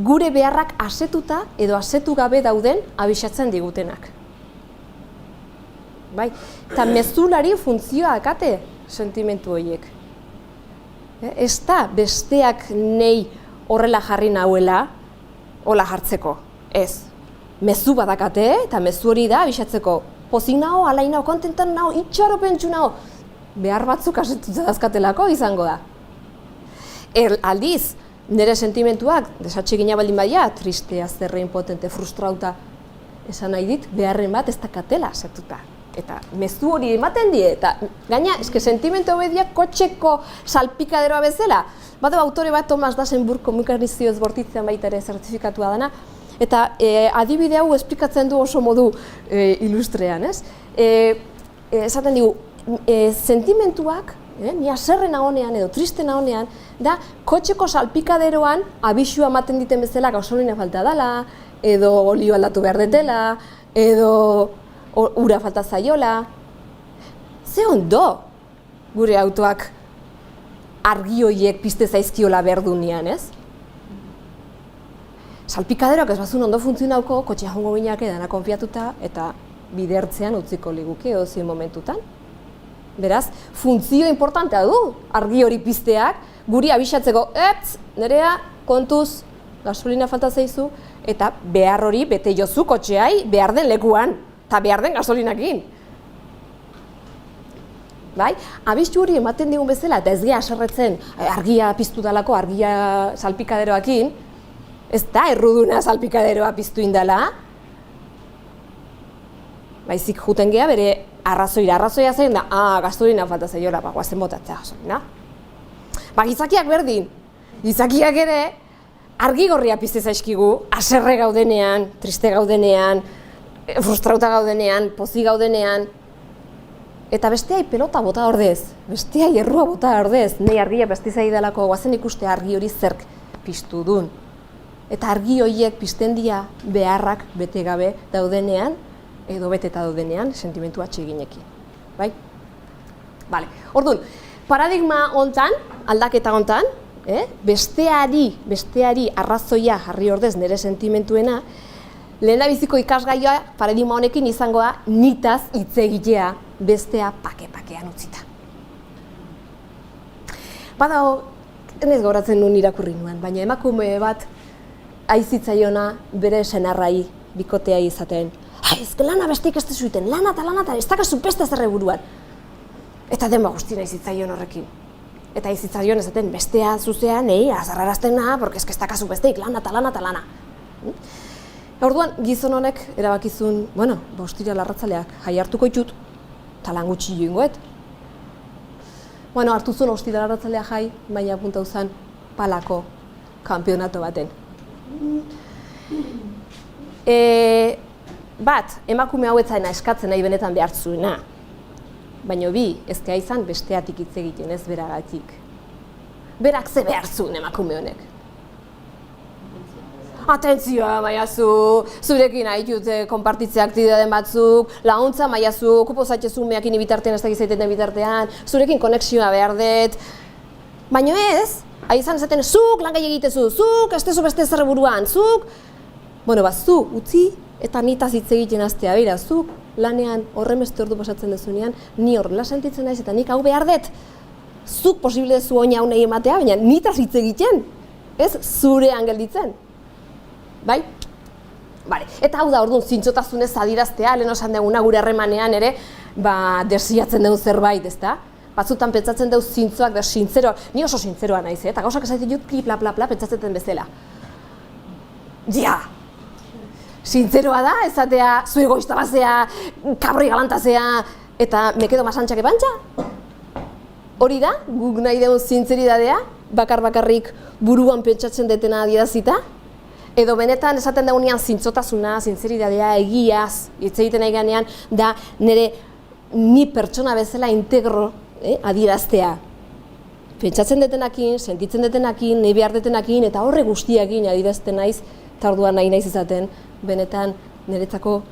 gure beharrak asetuta edo asetu gabe dauden abisatzen digutenak. Bai? Eta mezulari funtzioa akate sentimentu horiek. Ez da besteak nei horrela jarri nahuela, hola jartzeko. Ez. Mezu badakate eta mezu hori da abisatzeko. Pozik naho, alain naho, kontentan naho, itxaropentsu naho. Behar batzuk asetuta dazkatelako izango da. Aldiz, nire sentimentuak, desatsegina baldin badia, tristea, zerre, impotente, frustrauta, esan nahi dit, beharren bat ez dakatela asetuta. Eta mezu hori ematen die, eta gaina, eske sentimentu hobedia kotxeko salpikaderoa bezala. Bado autore bat, Thomas Dasenburg, komunikazioz bortitzean baita ere zertifikatua dana, eta adibide hau esplikatzen du oso modu ilustrean, ez? Esaten digu, sentimentuak, ni haserre nagonean edo triste nagonean, da kotxeko salpikaderoan abisua ematen diten bezala gasolina falta dela, edo olio aldatu behar detela, edo ura falta zaiola. Ze ondo gure autoak argi horiek pizte zaizkiola behar dunean, ez? Salpikaderoak ez bazun ondo funtzionauko, kotxea jongo gineak edana konfiatuta eta bidertzean utziko liguke edozein momentutan. Beraz, funtzio importantea du argi hori pizteak, guri abisatzeko, nerea, kontuz, gasolina falta zaizu, eta behar hori bete jozu kotxeai behar den lekuan, eta behar den gasolinakin. Bai? Abistu hori ematen digun bezala, eta ez gea aserretzen argia piztu dalako, argia salpikaderoakin, ez da erruduna salpikaderoa piztu indala, baizik juten gea bere arrazoia zein da, gasolina falta zaiola, guazen botatzea gasolina. Gizakiak berdin, gizakiak ere argi gorria pizte zaizkigu, haserre gaudenean, triste gaudenean, frustrauta gaudenean, pozi gaudenean, eta besteai pelota bota ordez, besteai errua bota ordez, nahi argia pizti zaidalako, guazen ikuste argi hori zerk piztu dun. Eta argi horiek pizten dira beharrak bete gabe daudenean, edo beteta daudenean, sentimentu atseginekin. Bai? Bale. Orduan, paradigma hontan, aldaketa hontan, besteari arrazoia jarri ordez nire sentimentuena, lehendabiziko ikasgaioa paradigma honekin izango da nitaz hitz egitea bestea pake-pakean utzita. Badago, ez gauratzen nuen irakurri nuen, baina emakume bat aizitzaiona bere senarrai, bikotea izaten. Ez lana besteik ez dezuiten, lana eta ez dakazu beste zerre buruan. Eta denba guztien aizitzaion horrekin. Eta aizitzaion ezaten bestea zuzean, azarraraztena, porque ez dakazu besteik, lana. Orduan, gizon honek erabakizun, ostira larratzaleak jai hartuko itut, talan gutxi joingoet. Hartu zuen ostira larratzalea jai, baina apuntau zen palako kanpionato baten. Bat, emakume hau etzaina eskatzen nahi benetan behartzuena. Baina bi, ezkea izan besteatik hitz egiten ez beragatik. Berak ze behartzuen emakume honek. Atentzioa, maiazu, zurekin haitut konpartitzea aktibidaden batzuk, laguntza, maiazu, kupozaitzu meakin ibitartean ez da gizaiten den bitartean, zurekin konexioa behar dut. Baina ez, izan ezaten, zuk lan gai egitezu, zuk ez tezu beste zerre buruan, zuk. Zu, utzi eta nitaz hitz egiten aztea, beira, zuk lanean horremeste ordu pasatzen dezunean, ni horrela sentitzen naiz eta nik hau behar dut. Zuk posible dezu oina honei ematea, baina nitaz hitz egiten, ez zurean gelditzen. Bai? Eta hau da, orduan, zintzotasunez adiraztea, lehen osan duguna gure harremanean ere, desiatzen dugu zerbait, ezta? Batzutan pentsatzen dugu zintzoak, sintzeroak, ni oso sintzeroa naiz, eta gauzak esaten dut, pla, pentsatzen bezala. Ja! Sintzeroa da, ezatea, zu egoista bazea, kabri galantazea, eta mekedo masantxake bantxa? Hori da, guk nahi dugu zintzeridadea, bakarrik buruan pentsatzen detena adierazita? Edo benetan esaten dagoenean zintzotasuna, zintzeridadea, egiaz, hitz egiten nahi ganean, da ni pertsona bezala integro adieraztea. Pentsatzen detenakin, sentitzen detenakin, nahi behar detenakin, eta horre guztiakin adierazten naiz, eta orduan nahi naiz izaten, benetan niretzako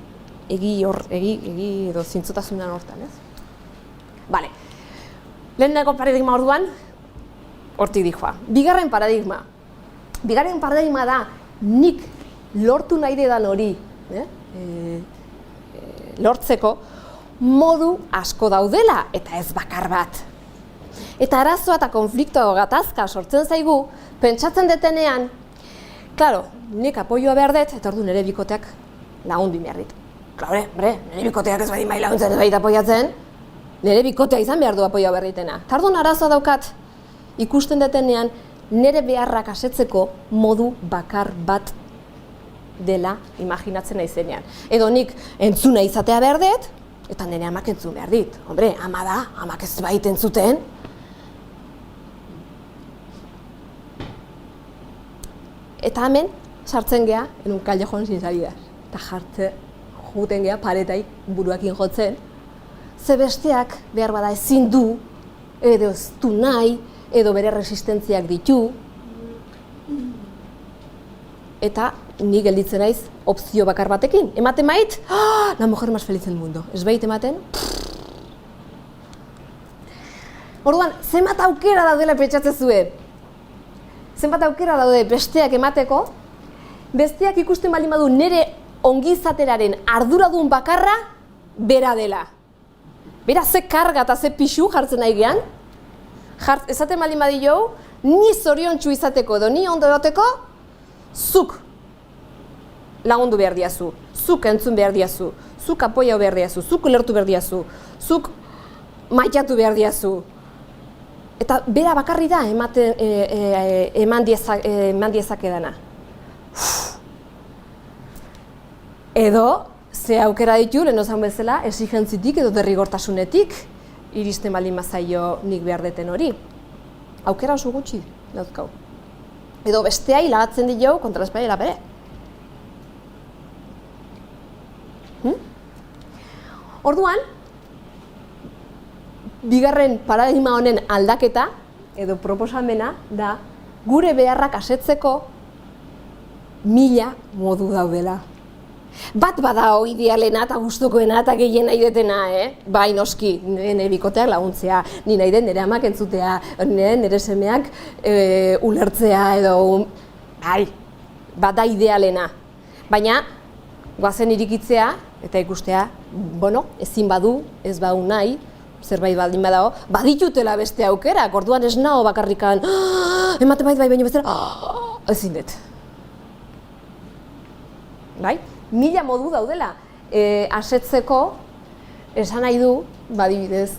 egi edo zintzotasunan hortan, ez? Lehenengo paradigma orduan, hortik dijoa. Bigarren paradigma da, nik lortu nahi dedan hori lortzeko modu asko daudela eta ez bakar bat. Eta arazoa eta konfliktoa gatazka sortzen zaigu, pentsatzen detenean, klaro, nik apoioa behar dut eta ordu nire bikoteak lagundu behar dit. Klaro, nire bikoteak ez badi mai laguntzen ez badi apoiatzen, nire bikotea izan behar du apoioa behar ditena. Eta orduan arazoa daukat, ikusten detenean, nire beharrak asetzeko modu bakar bat dela imaginatzen naizenean. Edo nik entzuna izatea behar dut, eta nire amak entzun behar dit. Hombre, ama da, amak ez bait entzuten. Eta hemen, sartzen geha, enun kallejon sin salidas. Eta juten geha paretai buruakin jotzen. Ze besteak behar bada ezin du, edo ez du nahi, edo bere resistentziak ditu, eta ni gelditzen naiz opzio bakar batekin. Ematen mait, la mujer más feliz del mundo. Ez bait ematen? Orduan, zenbat aukera daudela pentsatzen zuen? Zenbat aukera daude besteak emateko, besteak ikusten baldin badu nire ongizateraren arduradun bakarra bera dela. Bera ze karga eta ze pixu jartzen nahi gehan, esaten baldin badio, ni zoriontsu izateko edo ni ondo egoteko, zuk lagundu behar diazu, zuk entzun behar diazu, zuk apoiau behar diazu, zuk ulertu behar diazu, zuk maitatu behar diazu. Eta bera bakarri da eman diezakedana. Edo, ze aukera ditu, lehen ozan bezala, esigentzitik edo derrigortasunetik iristen baldin bazaio nik behar deten hori. Aukera oso gutxi dauzkau. Edo besteai lagatzen dio kontra espaiela bere. Orduan, bigarren paradigma honen aldaketa edo proposamena da gure beharrak asetzeko 1000 modu daudela. Bat bada idealena eta gustukoena eta gehien nahi detena, bai noski, nire bikoteak laguntzea, ni nahi den nire amak entzutea, nire semeak ulertzea edo, bai, bada idealena. Baina, goazen irikitzea eta ikustea, ezin badu, ez badu nahi, zerbait baldin badago, baditutela beste aukerak, orduan ez nago bakarrikan, ematen bait bai baino bezala, ezin dut. bai? 1000 modu daudela asetzeko, esan nahi du, badibidez,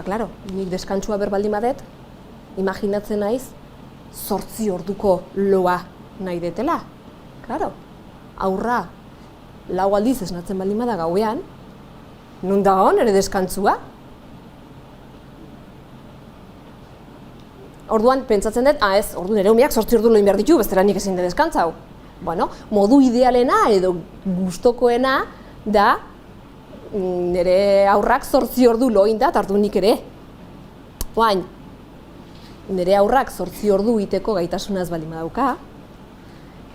klaro, nik deskantsua berbaldin badet, imaginatzen naiz, 8 orduko loa nahi detela. Klaro, aurra, 4 aldiz esnatzen baldin bada gauean, nun dago nire deskantzua? Orduan, pentsatzen dut, ez, ordu nire umeak 8 ordu loin behar ditu, bestela nik ezin de deskantzau. Bueno, modu idealena edo gustokoena da nire aurrak 8 ordu loin da, eta ordu nik ere. Oain, nire aurrak 8 ordu iteko gaitasunaz baldin badauka,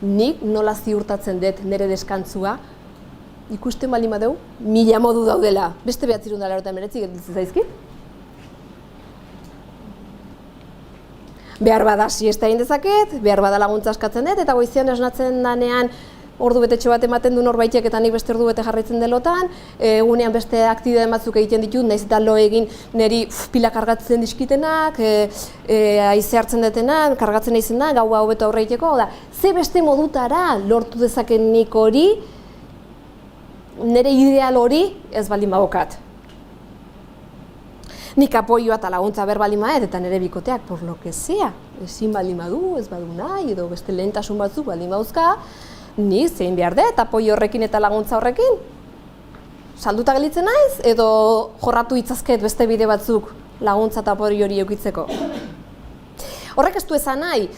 nik nola ziurtatzen dut nire deskantzua, ikusten baldin badeu, 1000 modu daudela. Beste 989 gelditzen zaizkit? Behar bada siesta egin dezaket, behar bada laguntza askatzen dut, eta goizean esnatzen danean ordu betetxo bat ematen du norbaitek eta nik beste ordu bete jarraitzen delotan, egunean beste aktibitate batzuk egiten ditut, naiz eta lo egin niri pila kargatzen dizkitenak, haize hartzen detenak, kargatzen naizen da, gaua hobeto aurre egiteko, ze beste modutara lortu dezaken nik hori, nire ideal hori ez baldin badokat. Nik apoioa eta laguntza berbaldin badet eta nire bikoteak, por lo que sea, ezin baldin badu, ez badu nahi, edo beste lehentasun batzuk baldin baduzka, ni zein behar dut apoio horrekin eta laguntza horrekin. Salduta gelitzen naiz, edo jorratu itzazket beste bide batzuk laguntza eta apoio hori eukitzeko. Horrek ez du esan nahi,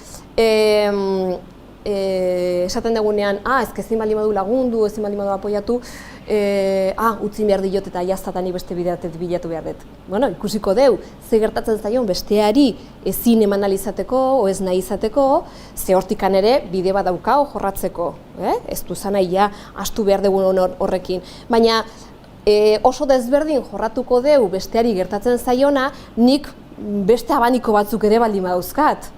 esaten dugunean, ezin baldin badu lagundu, ezin baldin badu apoiatu, utzi behar diot eta jaztatan beste bideatet bilatu behar dut. Bueno, ikusiko deu, ze gertatzen zaion besteari ezin eman alizateko, o ez nahi izateko, ze hortikan ere bide bat daukao jorratzeko. Ez du zanai astu behar dugun horrekin. Baina oso desberdin jorratuko deu besteari gertatzen zaiona, nik beste abaniko batzuk ere baldin badauzkat.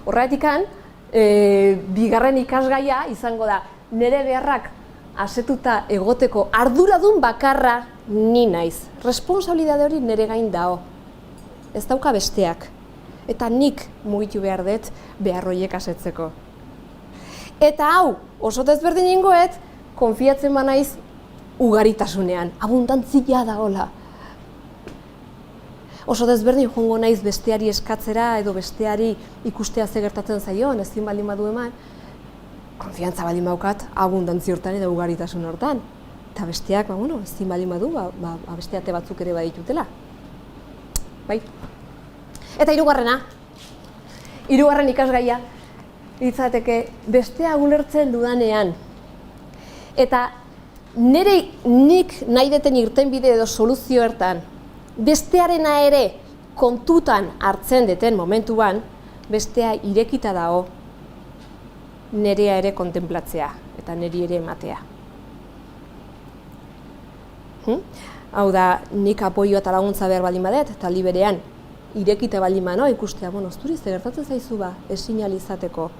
Horretikan, bigarren ikasgaia izango da, nire beharrak asetuta egoteko arduradun bakarra ni naiz. Responsabilitate hori nire gain dao. Ez dauka besteak. Eta nik mugitu behar dut behar horiek asetzeko. Eta hau, oso desberdin ingoet, konfiatzen ba naiz ugaritasunean. Abundantzia da hola. Oso desberdin joango naiz besteari eskatzera edo besteari ikustea ze gertatzen zaion, ezin baldin badu eman, konfiantza baldin baukat abundantzi hortan edo ugaritasun hortan. Eta besteak, ezin baldin badu, beste ate batzuk ere baditutela. Bai? Eta hirugarrena, hirugarren ikasgaia, litzateke bestea ulertzen dudanean. Eta nik nahi deten irtenbide edo soluzio hartan, bestearena ere kontutan hartzen deten momentuan, bestea irekita dago, nerea ere kontemplatzea eta neri ere ematea. Hau da, nik apoio eta laguntza behar baldin badet, eta liberean irekita baldin bano, ikustea, zuri ze gertatzen zaizu ba, esinalizateko.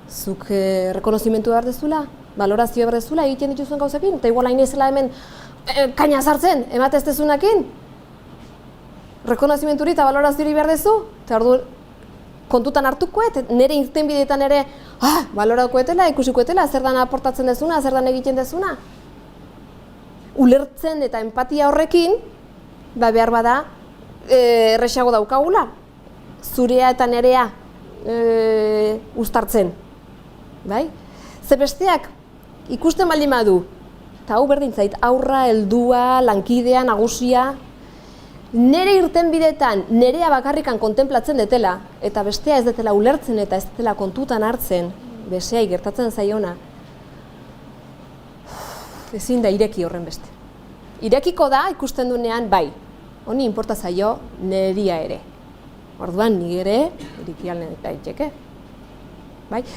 Zuk rekonozimentu behar dezula, balorazio behar dezula egiten dituzuen gauzekin, eta igual hain ezela hemen kaina sartzen, ematez dezunakin. Rekonozimentu hori eta balorazio hori behar dezu, eta ordu kontutan hartukoet, nire irtenbideetan ere baloratukoetela, ikusikoetela, zer dan aportatzen dezuna, zer dan egiten dezuna. Ulertzen eta empatia horrekin, behar bada, erresago daukagula, zurea eta nerea uztartzen. Ze besteak ikusten baldin badu, eta hau berdin zait, aurra, heldua, lankidea, nagusia, nire irtenbideetan, nerea bakarrikan kontemplatzen detela, eta bestea ez detela ulertzen eta ez detela kontutan hartzen, beseai gertatzen zaiona, ezin da ireki horren beste. Irekiko da ikusten duenean, bai, honi inporta zaio neria ere. Orduan ni ere, irikialen daiteke.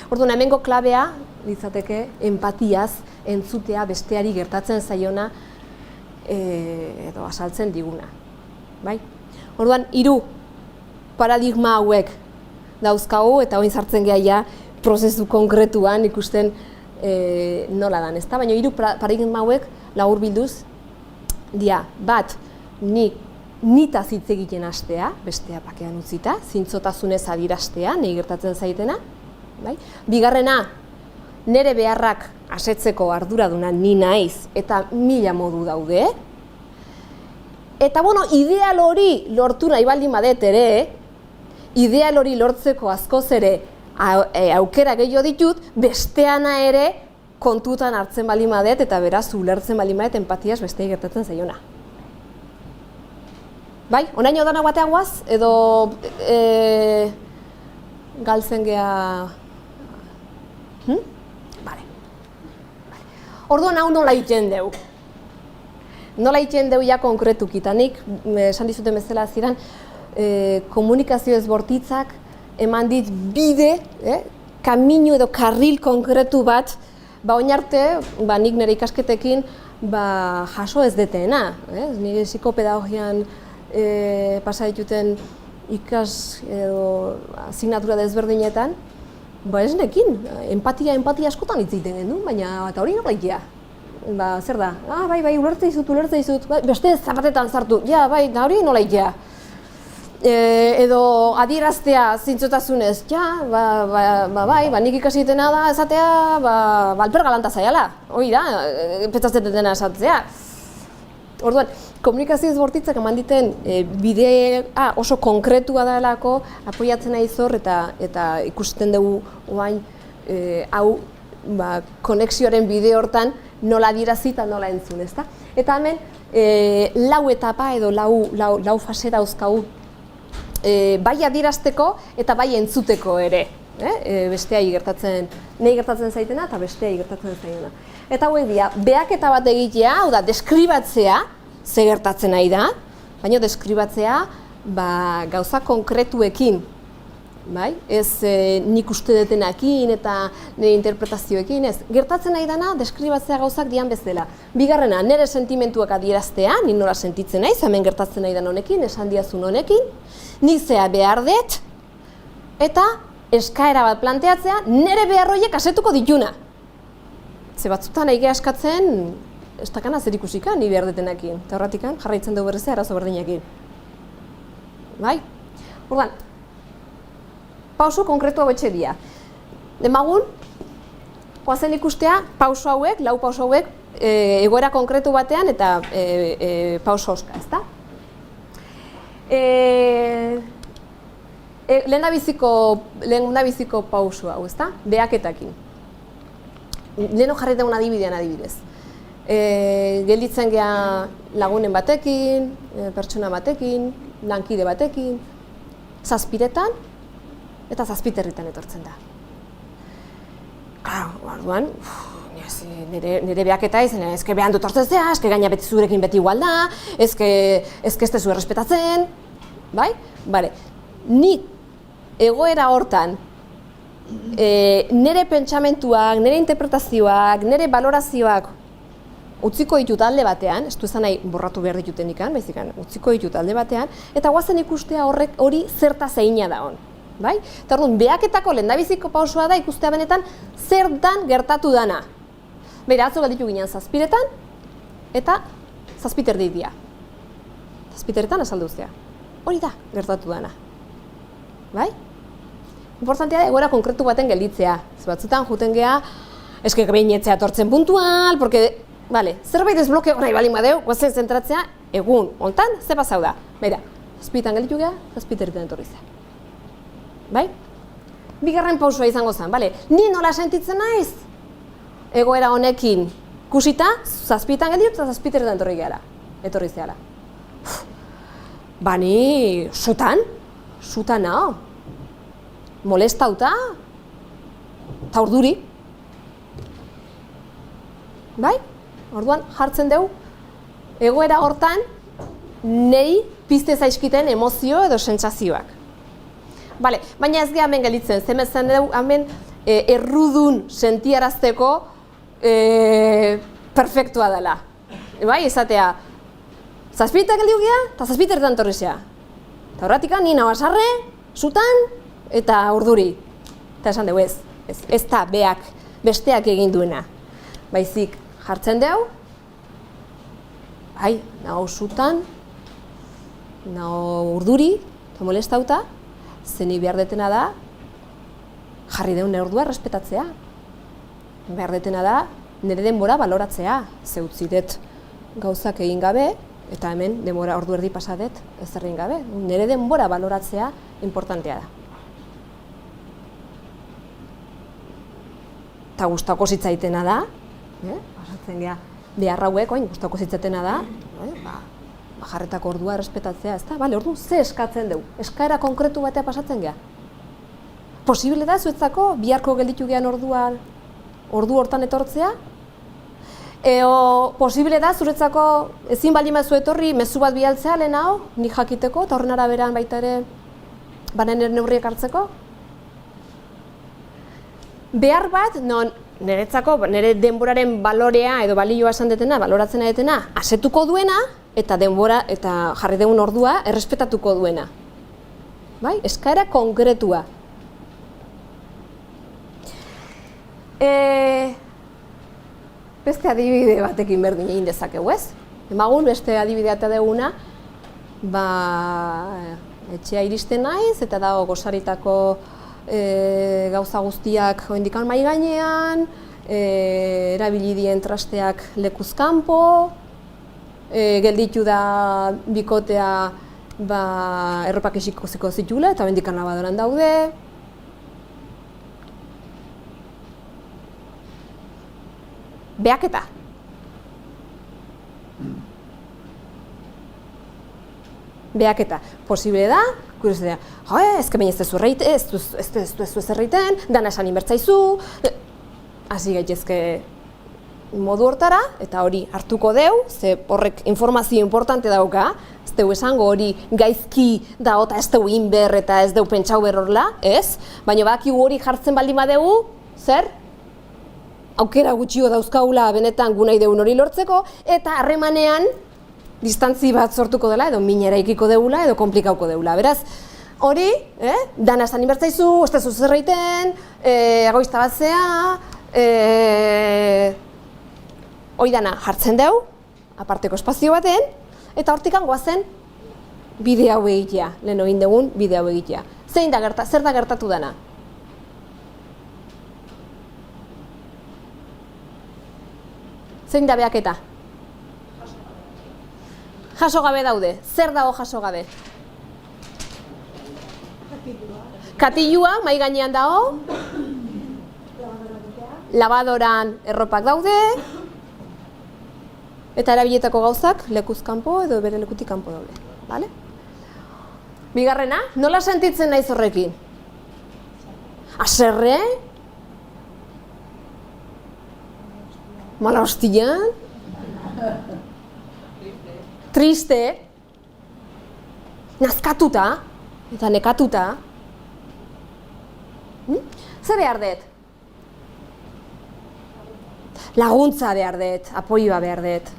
Orduan hemengo klabea, litzateke, empatiaz entzutea besteari gertatzen zaiona edo azaltzen diguna. Orduan, 3 paradigma hauek dauzkagu eta oin sartzen geha prozesu konkretuan ikusten nola dan, ezta? Baina 3 paradigma hauek labur bilduz dia, bat, nitaz hitz egiten hastea, bestea pakean utzita, zintzotasunez adieraztea, nahi gertatzen zaitena, Bai? Bigarrena, nire beharrak asetzeko arduraduna ni naiz eta 1000 modu daude. Eta bueno, ideal hori lortu nahi baldin badet ere, ideal hori lortzeko askoz ere aukera gehiago ditut, besteana ere kontutan hartzen baldin badet eta beraz ulertzen baldin badet empatiaz besteei gertatzen zaiona. Bai, onaino dana batean guaz, edo galtzen geha... Vale. Orduan hau nola egiten deu. Nola egiten deu ja konkretukitanik, esan dizuten bezala ziren, komunikazio ezbortitzak eman dit bide, kaminu edo karril konkretu bat, oin arte, nik nire ikasketekin jaso ez detena. Nire psikopedagogian pasa dituten ikas edo asignatura desberdinetan, ez nekin, empatia askotan hitz egiten genuen, baina eta hori nola egitea. Zer da? Bai, ulertze dizut, beste zapatetan sartu, bai, hori nola egitea. Edo adieraztea zintzotasunez, bai, nik ikasi ditena da esatea, alper galanta zaiala, hori da, petzatzen dena esatzea. Orduan, komunikazio ezbortitzak eman diten bidea oso konkretua dalako apoiatzen nahi zor eta ikusten dugu oain hau konexioaren bide hortan nola adierazi eta nola entzun, ezta? Eta hemen lau etapa edo lau fase dauzkagu bai adierazteko eta bai entzuteko ere. Besteai gertatzen, nahi gertatzen zaitena eta besteai gertatzen zaitena. Eta hauek dira, behaketa bat egitea, hau da, deskribatzea, ze gertatzen nahi da, baina deskribatzea gauza konkretuekin, ez nik uste detenakin eta nire interpretazioekin, ez. Gertatzen nahi dana, deskribatzea gauzak dian bezala. Bigarrena, nire sentimentuak adieraztea, ni nola sentitzen naiz, hemen gertatzen nahi dan honekin, esan diazun honekin, nik zea behar dut, eta eskaera bat planteatzea, nire beharroiek asetuko dituna. Ze batzutan egea eskatzen, ez dakana zer ikusika, ni behar detenakin. Eta horretikan, jarraitzen dugu berrezea arazo berdinekin. Bai? Orduan, pauso konkretu hau etxe dira. Demagun, goazen ikustea, pauso hauek, lau pauso hauek, egoera konkretu batean eta pauso oska, ezta? Lehendabiziko pauso hau, ezta? Behaketakin. Leheno jarri daun adibidez. Gelditzen geha lagunen batekin, pertsona batekin, lankide batekin, zazpiretan eta zazpiterritan etortzen da. Orduan, nire behaketa izan, ezke behan dut hortzezea, ezke gaina beti zurekin beti igual da, ezke ez tezu errespetatzen, bai? Bale, nik egoera hortan, nire pentsamentuak, nire interpretazioak, nire balorazioak utziko ditut alde batean, ez du esan nahi borratu behar dituten ikan, baizik utziko ditut alde batean, eta guazen ikustea hori zerta zeina da hon. Bai? Eta orduan, behaketako lehendabiziko pausoa da ikustea benetan zer dan gertatu dana. Beira, atzo galditu ginen zazpiretan eta zazpiterdi dia. Zazpiterretan azalduztea. Hori da gertatu dana. Bai? Importantea da egoera konkretu baten gelditzea. Batzutan juten geha, eske behinetzea etortzen puntual, porque, zerbait desbloke horrai balin badeu, guazen zentratzea, egun, hontan, ze pasau da. Beira, zazpitan gelditu geha, zazpiterretan etorri zea. Bai? Bigarren pausua izango zen, ni nola sentitzen naiz? Egoera honekin kusita, zazpitan gelditu eta zazpiterretan etorri zehala. Ni sutan nao. Molestauta, eta urduri. Bai? Orduan jartzen dugu, egoera hortan, nei pizte zaizkiten emozio edo sentsazioak. Baina ez geha hemen gelditzen, zemezen dugu hemen errudun sentiarazteko perfektua dela. Bai, izatea, zazpita geldiu geha eta zazpiterretan torrizea. Eta horretika ni nahu asarre, sutan, eta urduri. Eta esan dugu ez da beak, besteak egin duena. Baizik jartzen dugu, nahu sutan, nahu urduri, eta molestauta, zeni behar detena da, jarri deun ordua errespetatzea. Behar detena da, nire denbora baloratzea, ze utzi dut gauzak egin gabe, eta hemen denbora ordu erdi pasadet ez egin gabe. Nire denbora baloratzea importantea da. Eta gustako zitzaitena da, pasatzen gea, behar hauek, gustako zitzaitena da, jarretako ordua errespetatzea, ez da? Bale, ordu, ze eskatzen dugu? Eskaera konkretu batea pasatzen gea? Posible da, zuetzako, biharko gelditu gean ordu hortan etortzea? Posible da, zuretzako, ezin baldin bazu etorri, mezu bat bialtzea lehen hau, nik jakiteko, eta horren araberan baita ere, banen neurriek hartzeko? Behar bat, non niretzako, nire denboraren balorea edo balioa esan detena, baloratzen detena, asetuko duena, eta denbora, eta jarri deun ordua, errespetatuko duena. Bai? Eskaera konkretua. Beste adibide batekin berdin egin dezakegu, ez? Emagun, beste adibidea eta deguna, etxea iristen naiz, eta dago gosaritako gauza guztiak oindikan mahai gainean, erabili dien trasteak lekuz kanpo, gelditu da bikotea erropak esikoziko zitula eta oindikan labadoran daude. Behaketa. Behaketa. Posible da, kuriosidea, ezke baina ez duzu erreite, ez duzu erreiten, dana esan inbertzaizu, hasi gaitezke modu hortara, eta hori hartuko deu, ze horrek informazio importante dauka, ez dugu esango hori gaizki da, eta ez dugu inber eta ez dugu pentsau berrorla, ez? Baina badakigu hori jartzen baldin badegu, zer? Aukera gutxio dauzkaula benetan gu nahi deun hori lortzeko, eta harremanean distantzi bat sortuko dela, edo min eraikiko deula, edo komplikauko deula. Beraz, hori, dana esan inbertzaizu, ez duzu zerreiten, egoista bat zea, hori dana jartzen deu, aparteko espazio baten, eta hortikan goazen bide hau egitea, lehen egin dugun bide hau egitea. Zer da gertatu dana? Zein da behaketa? Jaso gabe daude. Zer dago jaso gabe? Katilua, mahai gainean dago. Labadoran erropak daude. Eta erabilietako gauzak lekuz kanpo edo bere lekutik kanpo daude. Bale? Bigarrena, nola sentitzen naiz horrekin? Haserre? Mala hostian? Triste? Nazkatuta? Eta nekatuta? Zer behar dut? Laguntza behar dut, apoioa behar dut.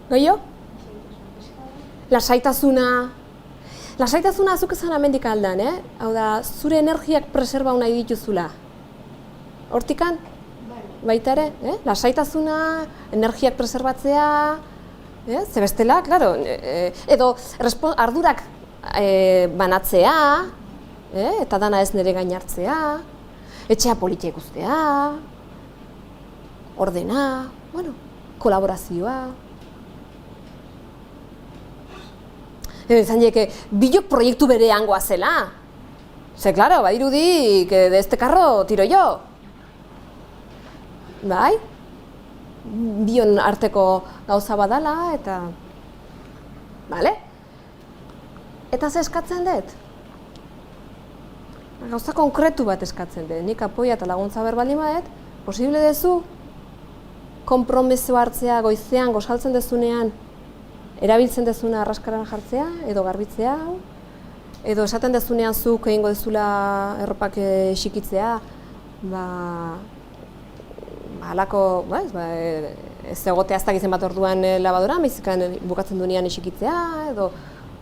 Goio? Lasaitasuna. Lasaitasuna azuk ezan amendik aldan, Hau da, zure energiak preserbau nahi dituzula. Hortikan? Baita ere, lasaitasuna, energiak preserbatzea, ze bestela, klaro, edo ardurak banatzea, eta dana ez nire gain hartzea, etxea politia ikustea, ordena, kolaborazioa. Izan dieke, bilok proiektu berean goazela. Ze, klaro, badirudi, que de este carro tiro yo. Bai? Bion arteko gauza badala, eta... Bale? Eta ze eskatzen dut? Gauza konkretu bat eskatzen dut. Nik apoia eta laguntza berbaldin badet, posible dezu konpromiso hartzea goizean, gozaltzen dezunean, erabiltzen dezuna arraskaran jartzea, edo garbitzea, edo esaten dezunean zuk egingo dezula erropak xikitzea, halako, ez egotea ez dakizen bat orduan labadora, maizikan bukatzen duenean esikitzea, edo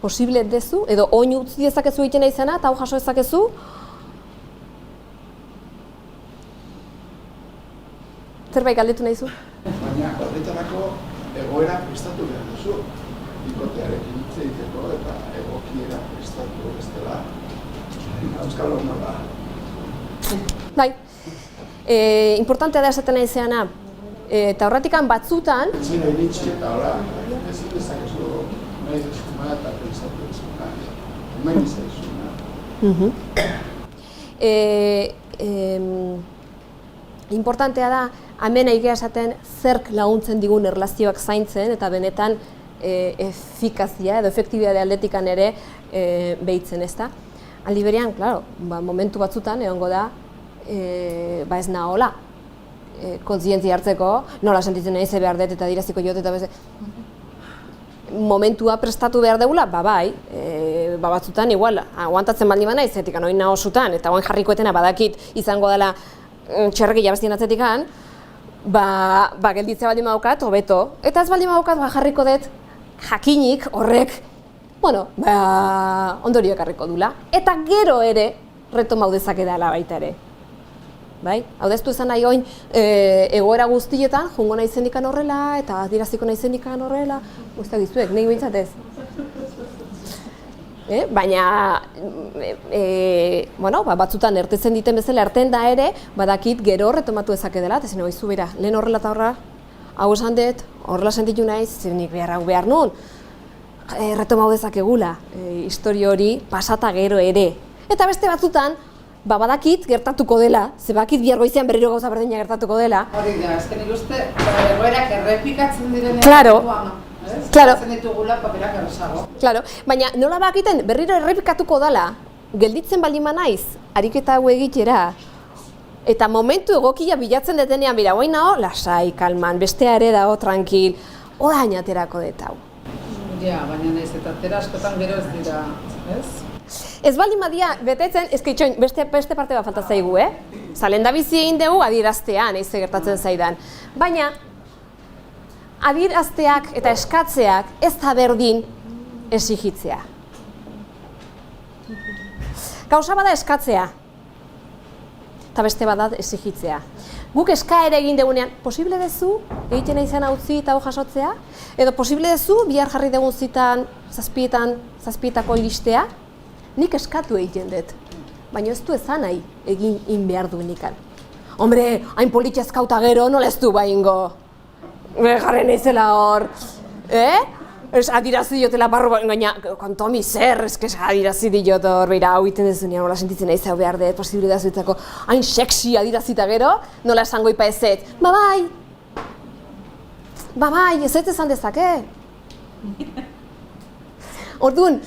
posible dezu, edo oin utzi dezakezu egiten izana, eta hau jaso dezakezu. Zerbait galdetu nahi zu?
Baina horretarako egoera prestatu behar duzu. Bikotearekin hitz egiteko eta egokiera prestatu bestela. Euskal Hornola.
Bai, importantea da esaten nahi zeana, eta horretikan batzutan,
Zina iritsi eta hola, ez dezakezu nahi duzuna eta pensatu duzuna. Hemen izaizuna.
Importantea da, hemen egia esaten zerk laguntzen digun erlazioak zaintzen eta benetan efikazia edo efektibidade aldetikan ere behitzen, ezta? Aldi berean, claro, momentu batzutan egongo da, ez nahola, kontzientzia hartzeko, nola sentitzen nahi ze behar dut eta diraziko jot eta beste. Momentua prestatu behar dugula, bai, batzutan igual, aguantatzen baldin banaiz, zetikan oin nahosutan, eta oin jarrikoetena badakit izango dela txerreki jabestien atzetikan, gelditzea baldin badaukat, hobeto. Eta ez baldin badaukat, jarriko dut, jakinik horrek, ondorioak harriko dula. Eta gero ere, retoma hau dezake dela baita ere. Bai? Hau da ez du esan nahi oin, egoera guztietan, jungo nahi zendikan horrela, eta diraziko nahi zendikan horrela, guztiak dizuek, nahi bintzatez. Baina, batzutan ertetzen diten bezala, erten da ere, badakit gero retomatu ezake dela, eta zene hori zu bera, lehen horrela eta horra, hau esan dut, horrela sentitu naiz, nik behar nun, retomau dezakegula, historio hori pasata gero ere. Eta beste batzutan, badakit gertatuko dela, zebakit bihar goizean berriro gauza berdina gertatuko dela.
Hori da, ezken ikuste, egoerak errepikatzen direnean,
Claro. Claro.
Zaten ditugula paperak errezago.
Claro, baina nola bakiten berriro errepikatuko dela, gelditzen baldin banaiz, ariketa hau egitera, eta momentu egokia bilatzen detenean, bera, oin naho, lasai, kalman, bestea ere dago, tranquil, orain aterako dut hau.
Ja, baina nahiz eta atera askotan gero ez dira, ez?
Ez baldin badia, betetzen, ezkitxoin, beste parte bat falta zaigu, Zalen da bizi egin dugu adieraztean, eize gertatzen zaidan. Baina, adierazteak eta eskatzeak ez da berdin exigitzea. Gauza bada eskatzea, eta beste bada exigitzea. Guk eskaera egin dugunean, posible dezu egiten nahi zen utzi eta hau jasotzea? Edo posible dezu bihar jarri dugun zitan zazpietako iristea? Nik eskatu egiten dut, baina ez du ezan nahi egin behar duenikan. Hombre, hain politxazkauta gero nola ez du baingo. Jarren izela hor, adirazi diotela barru, gaina, kontomi zer, adirazi diot hor, beira, hau iten dezunean, nola sentitzen nahi zau behar dut, posibilidad zuetzako, hain sexy adirazita gero, nola esango ipa ezet, bai, ezet esan dezake. Orduan,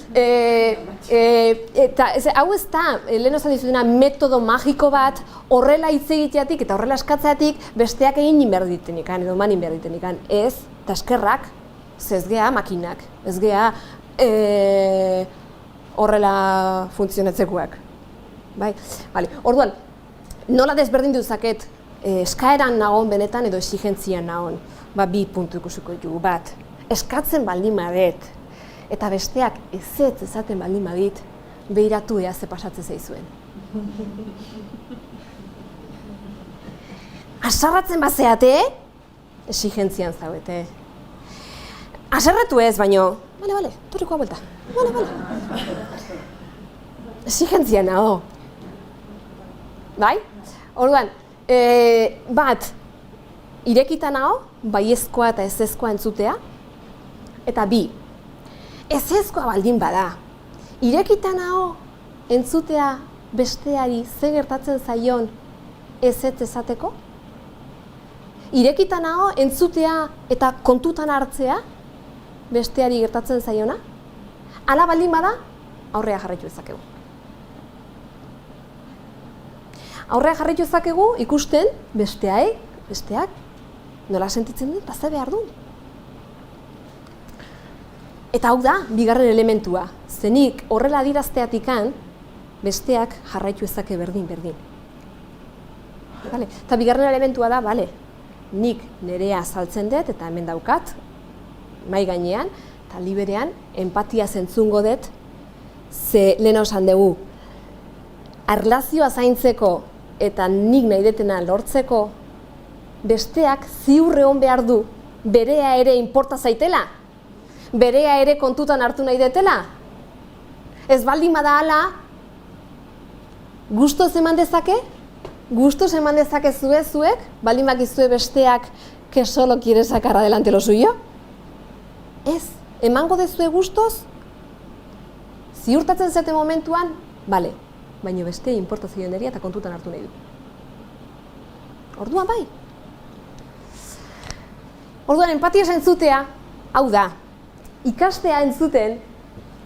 hau ez da, lehen esan dizutena, metodo magiko bat, horrela hitz egiteatik eta horrela eskatzeatik besteak egin behar ditenikan, edo manin behar ditenikan. Ez, eta eskerrak, ez gea makinak, ez gea horrela funtzionatzekoak. Orduan, nola desberdin duzaket eskaeran nagon benetan edo exigentzian nagon, bi puntu ikusiko dugu bat. Eskatzen baldin badet, eta besteak ezetz ezaten baldin badit, behiratu ea ze pasatzen zaizuen. Asarratzen bazeate, exigentzian zaudete. Aserretu ez, baino, bale, torrikoa buelta, bale. Exigentzian nago. Bai? Orduan, bat, irekita nago, baiezkoa eta ezezkoa entzutea, eta bi, ezezkoa baldin bada, irekita nago entzutea besteari ze gertatzen zaion ezetz esateko? Irekita nago entzutea eta kontutan hartzea besteari gertatzen zaiona? Hala baldin bada, aurrea jarraitu ezakegu. Aurrea jarraitu ezakegu ikusten besteak nola sentitzen dut eta ze behar du. Eta hau da, bigarren elementua. Zenik horrela adirazteatikan, besteak jarraitu ezake berdin. Eta bigarren elementua da, nik nerea azaltzen dut, eta hemen daukat, mai gainean, eta liberean, empatia zentzungo dut, ze lehen osan dugu, erlazioa zaintzeko eta nik nahi detena lortzeko, besteak ziur egon behar du, berea ere inporta zaitela, berea ere kontutan hartu nahi detela. Ez baldin bada hala, Gustoz eman dezake? Gustoz eman dezakezue zuek? Baldin bakizue besteak que solo quiere sacar adelante lo suyo? Ez, emango dezue gustoz? Ziurtatzen zete momentuan? Bale, baina beste importazio neria eta kontutan hartu nahi du. Orduan bai. Orduan, empatia entzutea, hau da, ikastea entzuten,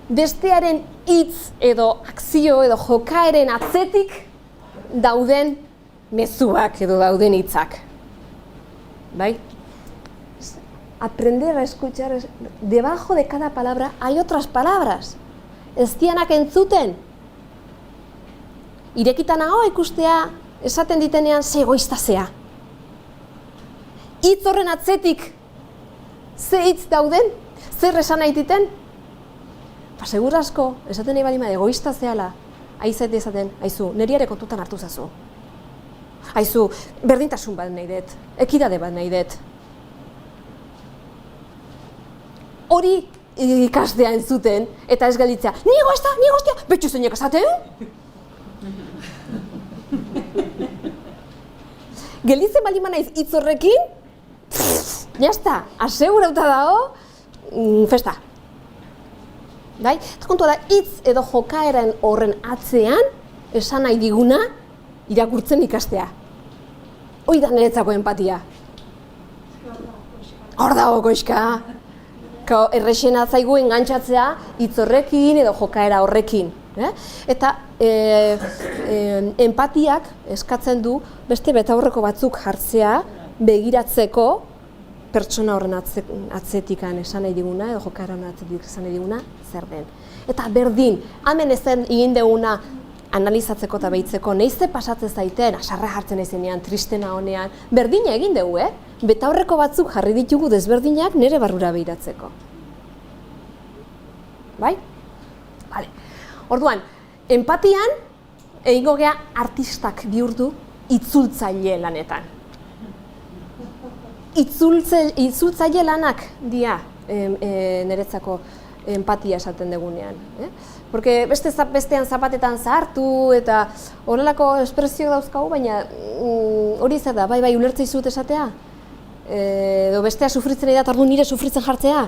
bestearen hitz edo akzio edo jokaeren atzetik dauden mezuak edo dauden hitzak. Bai? Aprender a escuchar, debajo de cada palabra hay otras palabras. Ez dianak entzuten. Irekitan hau ikustea esaten ditenean ze egoista zea. Hitz horren atzetik ze hitz dauden, zer esan nahi diten? Segur asko, esaten nahi balima egoista zehala, aizet esaten, aizu, neriare kontutan hartu zazu. Aizu, berdintasun bat nahi dut, ekidade bat nahi dut. Hori ikastea entzuten, eta ez galditzea, ni egoistia, betxu zeinek esaten? Gelditzen balima naiz hitz horrekin, jazta, asegurauta dago, festa. Bai? Eta kontua da, hitz edo jokaeren horren atzean, esan nahi diguna, irakurtzen ikastea. Hoi da niretzako empatia. Hor dago, koixka. Errexena zaigu engantzatzea hitz horrekin edo jokaera horrekin. Eta empatiak eskatzen du beste betaurreko batzuk jartzea begiratzeko pertsona horren atzetikan esan nahi diguna edo jokaera horren atzetik esan nahi diguna zer den. Eta berdin, hemen ezen egin deguna analizatzeko eta behitzeko, neizte pasatzen zaiten, asarra jartzen ezenean, tristena honean, berdina egin dugu, betaurreko batzuk jarri ditugu desberdinak nire barrura behiratzeko. Bai? Vale. Orduan, empatian, egingo gea artistak bihurtu itzultzaile lanetan. Itzultzaile lanak dia niretzako empatia esaten degunean. Porque bestean zapatetan zahartu eta horrelako espresio dauzkagu, baina hori zer da, bai, ulertzei zut esatea? Edo bestea sufritzen nahi da, orduan nire sufritzen jartzea?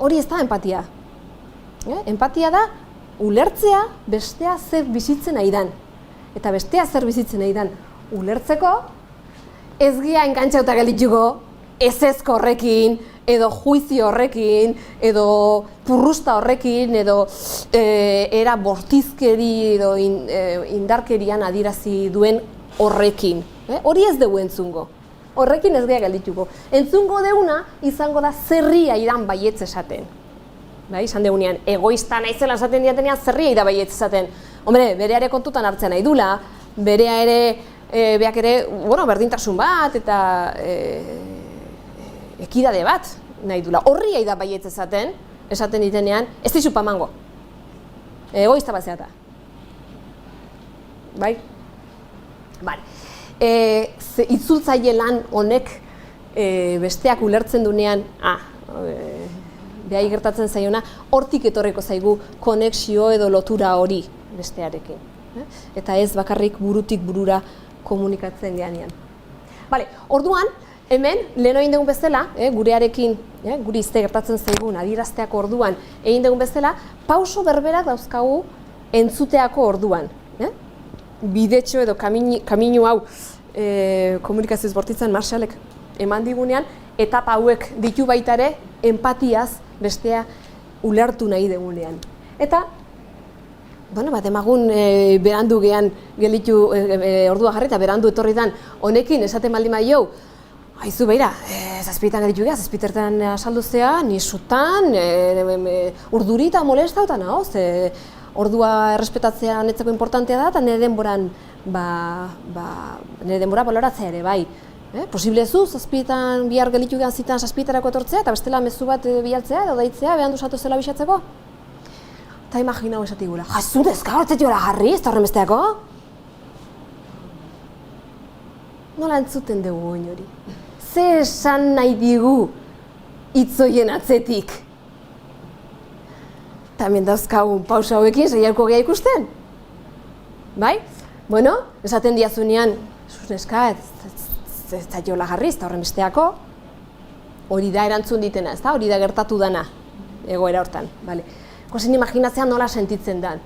Hori ez da empatia. Empatia da, ulertzea bestea zer bizitzen nahi dan. Eta bestea zer bizitzen nahi dan ulertzeko, ez gira engantzauta geldituko, ezezko horrekin, edo juizio horrekin, edo purrusta horrekin, edo era bortizkeri edo indarkerian adirazi duen horrekin. Hori ez dugu entzungo. Horrekin ez gira geldituko. Entzungo deuna izango da zerria idan baietz esaten. Izan degunean, egoista naizela esaten diatenean zerria ida baietz esaten. Hombre, berea ere kontutan hartzen nahi dula, berea ere, beak ere, berdintasun bat eta ekidade bat nahi dula. Horria ida baietz esaten ditenean, ez dizu pamango. Egoista bat zeata. Bai? Bale. Itzultzaile lan honek besteak ulertzen dunean, behai gertatzen zaiona, hortik etorreko zaigu konexio edo lotura hori bestearekin. Eta ez bakarrik burutik burura komunikatzen geanean. Bale, orduan, hemen, lehen egin dugun bezala, gurearekin, guri izte gertatzen zaigun, adierazteako orduan, egin dugun bezala, pauso berberak dauzkagu entzuteako orduan. Bidetxo edo kaminu hau komunikazioz bortitzen Marshallek eman digunean, etapa hauek ditu baita ere, empatiaz bestea ulertu nahi degunean. Eta, emagun berandu gean gelitu ordua jarri eta berandu etorri dan honekin esaten baldin maio, haizu beira, zazpitan gelitu geha, zazpitertan asalduzea, nizutan, urduri eta molesta eta nahoz, ordua errespetatzea netzako importantea da eta nire denboran, nire denbora baloratzea ere, bai. Posible zu, zazpietan bihar gelitu gehan zitan zazpietarako etortzea eta bestela mezu bat bialtzea edo daitzea, behan duzatu zela bisatzeko? Eta imaginau esatigula, jazu dezka hortzetik hori jarri, ez da horren besteako? Nola entzuten dugu oin hori? Ze esan nahi digu hitzoien atzetik? Eta hemen dauzkagun pausa hauekin saialko geha ikusten? bai? Bueno, esaten diazunean, neska, ez zaiola jarri, ez da horren besteako, hori da erantzun ditena, ez da? Hori da gertatu dana, egoera hortan, bale. Kozen imaginatzean nola sentitzen dan.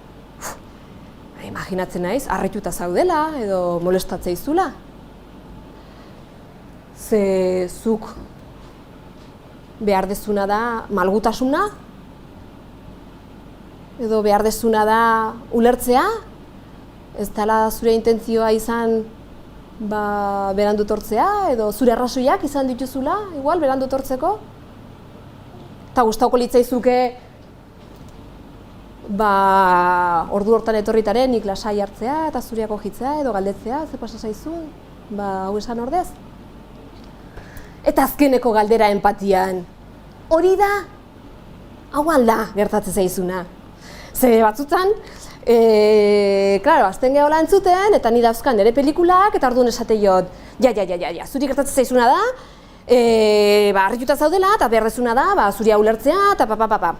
Imaginatzen naiz, harrituta zaudela edo molestatzea izula. Ze zuk behar dezuna da malgutasuna, edo behar dezuna da ulertzea, ez dela zure intentzioa izan berandu tortzea, edo zure arrazoiak izan dituzula, igual, berandu tortzeko. Eta gustauko litzaizuke ordu hortan etorritaren nik lasai hartzea eta zureako jitzea edo galdetzea, ze pasa zaizun, hau esan ordez. Eta azkeneko galdera empatian, hori da, hau alda gertatzen zaizuna. Ze batzutan, klaro, azten gehola entzuten, eta ni dauzkan nire pelikulak, eta orduan esate jot, ja, zuri gertatzen zaizuna da, harrituta zaudela, eta behar dezuna da, zuria ulertzea, eta pa.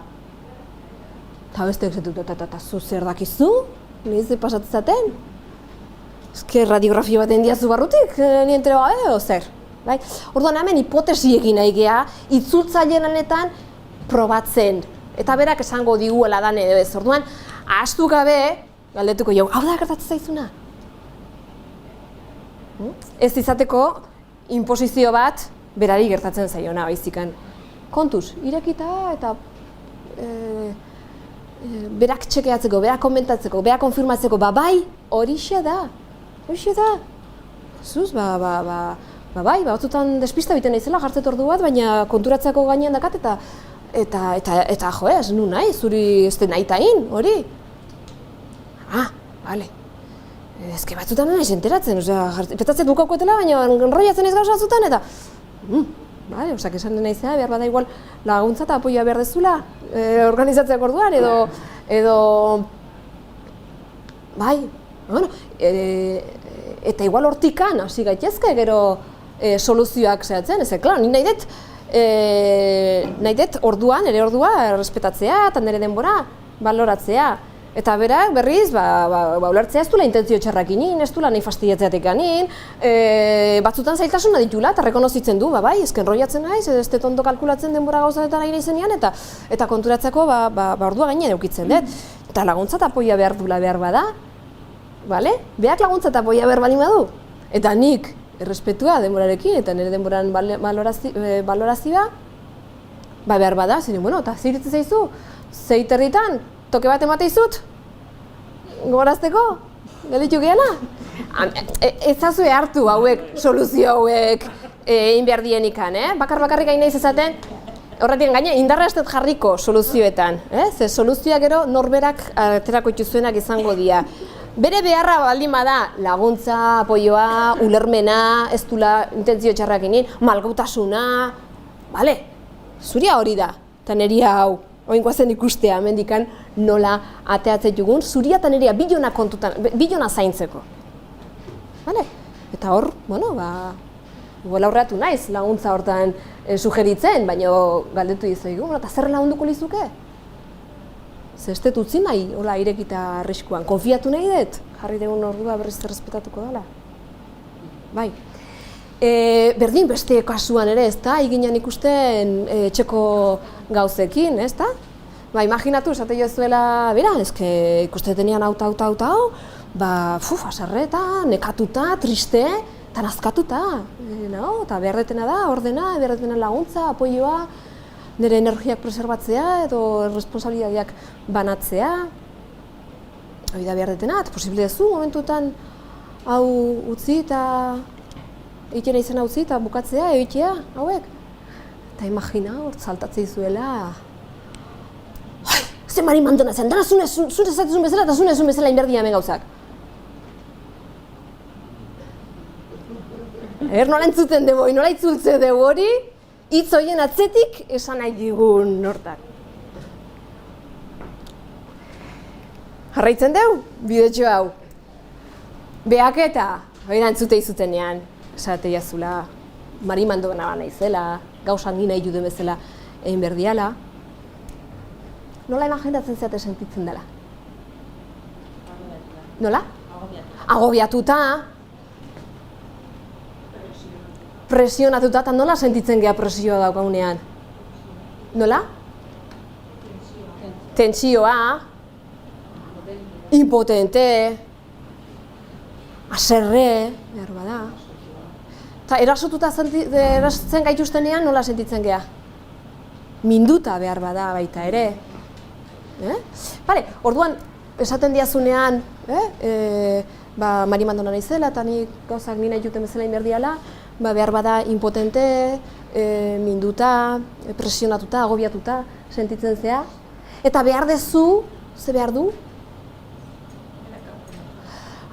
Eta besteak zetut, eta zu zer dakizu? Niz pasatzaten? Ezke radiografia baten diazu barrutik, nientere edo zer? Orduan hemen hipotesi egin nahi geha, itzultzaileen lanetan probatzen. Eta berak esango diguela dan edo ez. Orduan, ahaztu gabe, galdetuko jau, hau da gertatzen zaizuna? Ez izateko inposizio bat berari gertatzen zaiona baizikan. Kontuz, irekita eta berak txekeatzeko, berak komentatzeko, berak konfirmatzeko, bai, horixe da. Zuz, bai, batzutan despista biten naizela jartzet ordu bat, baina konturatzeko gainean dakat eta jo ez, nu nahi, zuri ez den nahi tahin, hori. Bale. Ezke batzutan nahi enteratzen, petatzen dukaukoetela, baina enroiatzen ez gauza batzutan, eta bale, osak esan den naizea, behar bada igual laguntza eta apoioa behar dezula, organizatzeak orduan, edo bai, bueno, eta igual hortikan hasi gaitezke gero soluzioak zehatzen, ez, klar, ni nahi dut orduan, ere ordua, errespetatzea eta nire denbora baloratzea. Eta berak berriz, ulertzea ez duela intentzio txarrak inin, ez duela nahi fastidiatzeatek ganin, batzutan zailtasuna ditula eta rekonozitzen du, bai, ezken roiatzen naiz, ez dut ondo kalkulatzen denbora gauzatetan ari naizenean, eta konturatzeko ordua gainean eukitzen dut. Eta laguntza eta apoia behar dula behar bada, bale? Beak laguntza eta apoia behar bali badu. Eta nik errespetua denborarekin eta nire denboran balorazioa, behar bada, ziren, bueno, eta ziritzen zaizu, zeiterritan, toke bat emateizut, gogorazteko, gelitu gehala. Ez zazue hartu hauek, soluzio hauek egin behar dienikan, bakar-bakarrik gaina izaten, horretik gaina indarra ez dut jarriko soluzioetan, ze soluzioak gero norberak aterako ituzuenak izango dira. Bere beharra baldin bada laguntza, apoioa, ulermena, ez dula intentzio txarrak egin, malgutasuna, bale, zuria hori da, eta neria hau. Oingoazen ikustea, mendikan nola ateatzen dugun, zuria eta nerea bilona zaintzeko. Eta hor, bueno, igual aurreatu naiz laguntza hortan sugeritzen, baina galdetu dizuegu, eta zer lagunduko lizuke? Zestet utzi nahi, hola, irekita arriskuan, konfiatu nahi dut, jarri dugun ordua berriz errespetatuko dela. Bai. Berdin beste kasuan ere, ez da, eginan ikusten etxeko gauzekin, ez da? Imaginatu, esate jozuela, bera, ikuste tenean hau, asarreta, nekatuta, triste, eta nazkatuta, eta behar detena da, ordena, behar detena laguntza, apoioa, nire energiak preserbatzea edo responsabilidadeak banatzea, hori da behar detena, eta posible dezu, momentutan hau utzi eta egiten izena utzi eta bukatzea, egitea, hauek. Eta imagina, hor saltatzea izuela. Ze mari mandona zen, dara zure zatezun bezala eta zure bezala inberdia hemen gauzak. Nola entzuten dugu, nola itzultze dugu hori, hitz horien atzetik esan nahi digun nortak. Jarraitzen dugu, bidetxo hau. Behaketa, hori entzute izutenean. Esate jazula, mari mandona bana izela, gauzan gina iduden bezala egin berdiala. Nola imaginatzen zeate sentitzen dela? Nola? agobiatuta, presionatuta, eta nola sentitzen geha presioa daukagunean? Nola? Tentsioa, impotente, aserre, behar bada. Eta erasotzen gaituztenean nola sentitzen geha? Minduta behar bada baita ere. Orduan, esaten diazunean, Mari Mandona naizela, eta nik gauzak nina juten bezala inberdiala, behar bada impotente, minduta, presionatuta, agobiatuta, sentitzen zea. Eta behar dezu, ze behar du?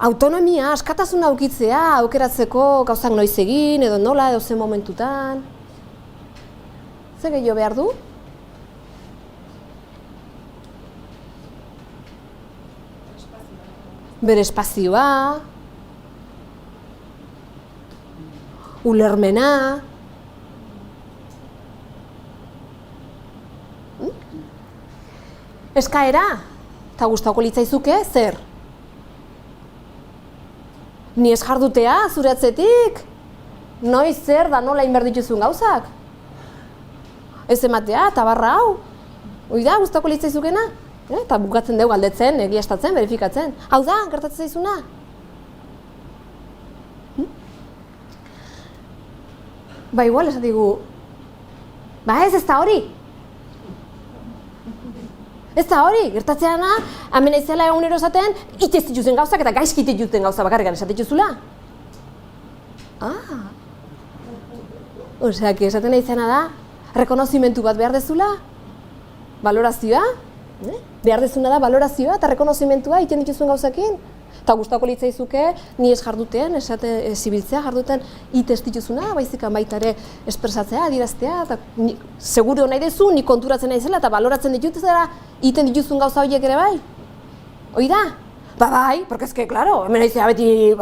Autonomia, askatasuna aukitzea, aukeratzeko gauzak noiz egin, edo nola, edo zen momentutan. Ze gehiago behar du? Bere espazioa, ulermena, eskaera, eta gustatuko litzaizuke, zer? Ni ez jardutea, zure atzetik? Noiz zer da nola inber dituzun gauzak? Ez ematea, eta barra hau? Hoi da, gustatuko litzaizukena? Eta bukatzen dugu galdetzen, egiaztatzen, verifikatzen. Hau da, gertatzen zaizuna? Igual esan digu, ez da hori. Ez da hori, gertatzeana, hemen aizela egunero esaten, itez dituzen gauzak eta gaizki dituzen gauza bakarrikan esaten dituzula. Oseak, esaten aizena da, rekonozimentu bat behar dezula, valorazioa, behar dezuna da valorazioa eta rekonozimentua egiten dituzuen gauzakin. Eta gustatuko litzaizuke, ni ez jardutean, zibiltzea jarduten itez dituzuna, baizikan baita ere espresatzea, adiraztea, eta seguro nahi dezu, ni konturatzen naizela eta valoratzen dituzera iten dituzun gauza horiek ere bai. Hoi da? Bai, porque es que, claro, hemen aizea beti,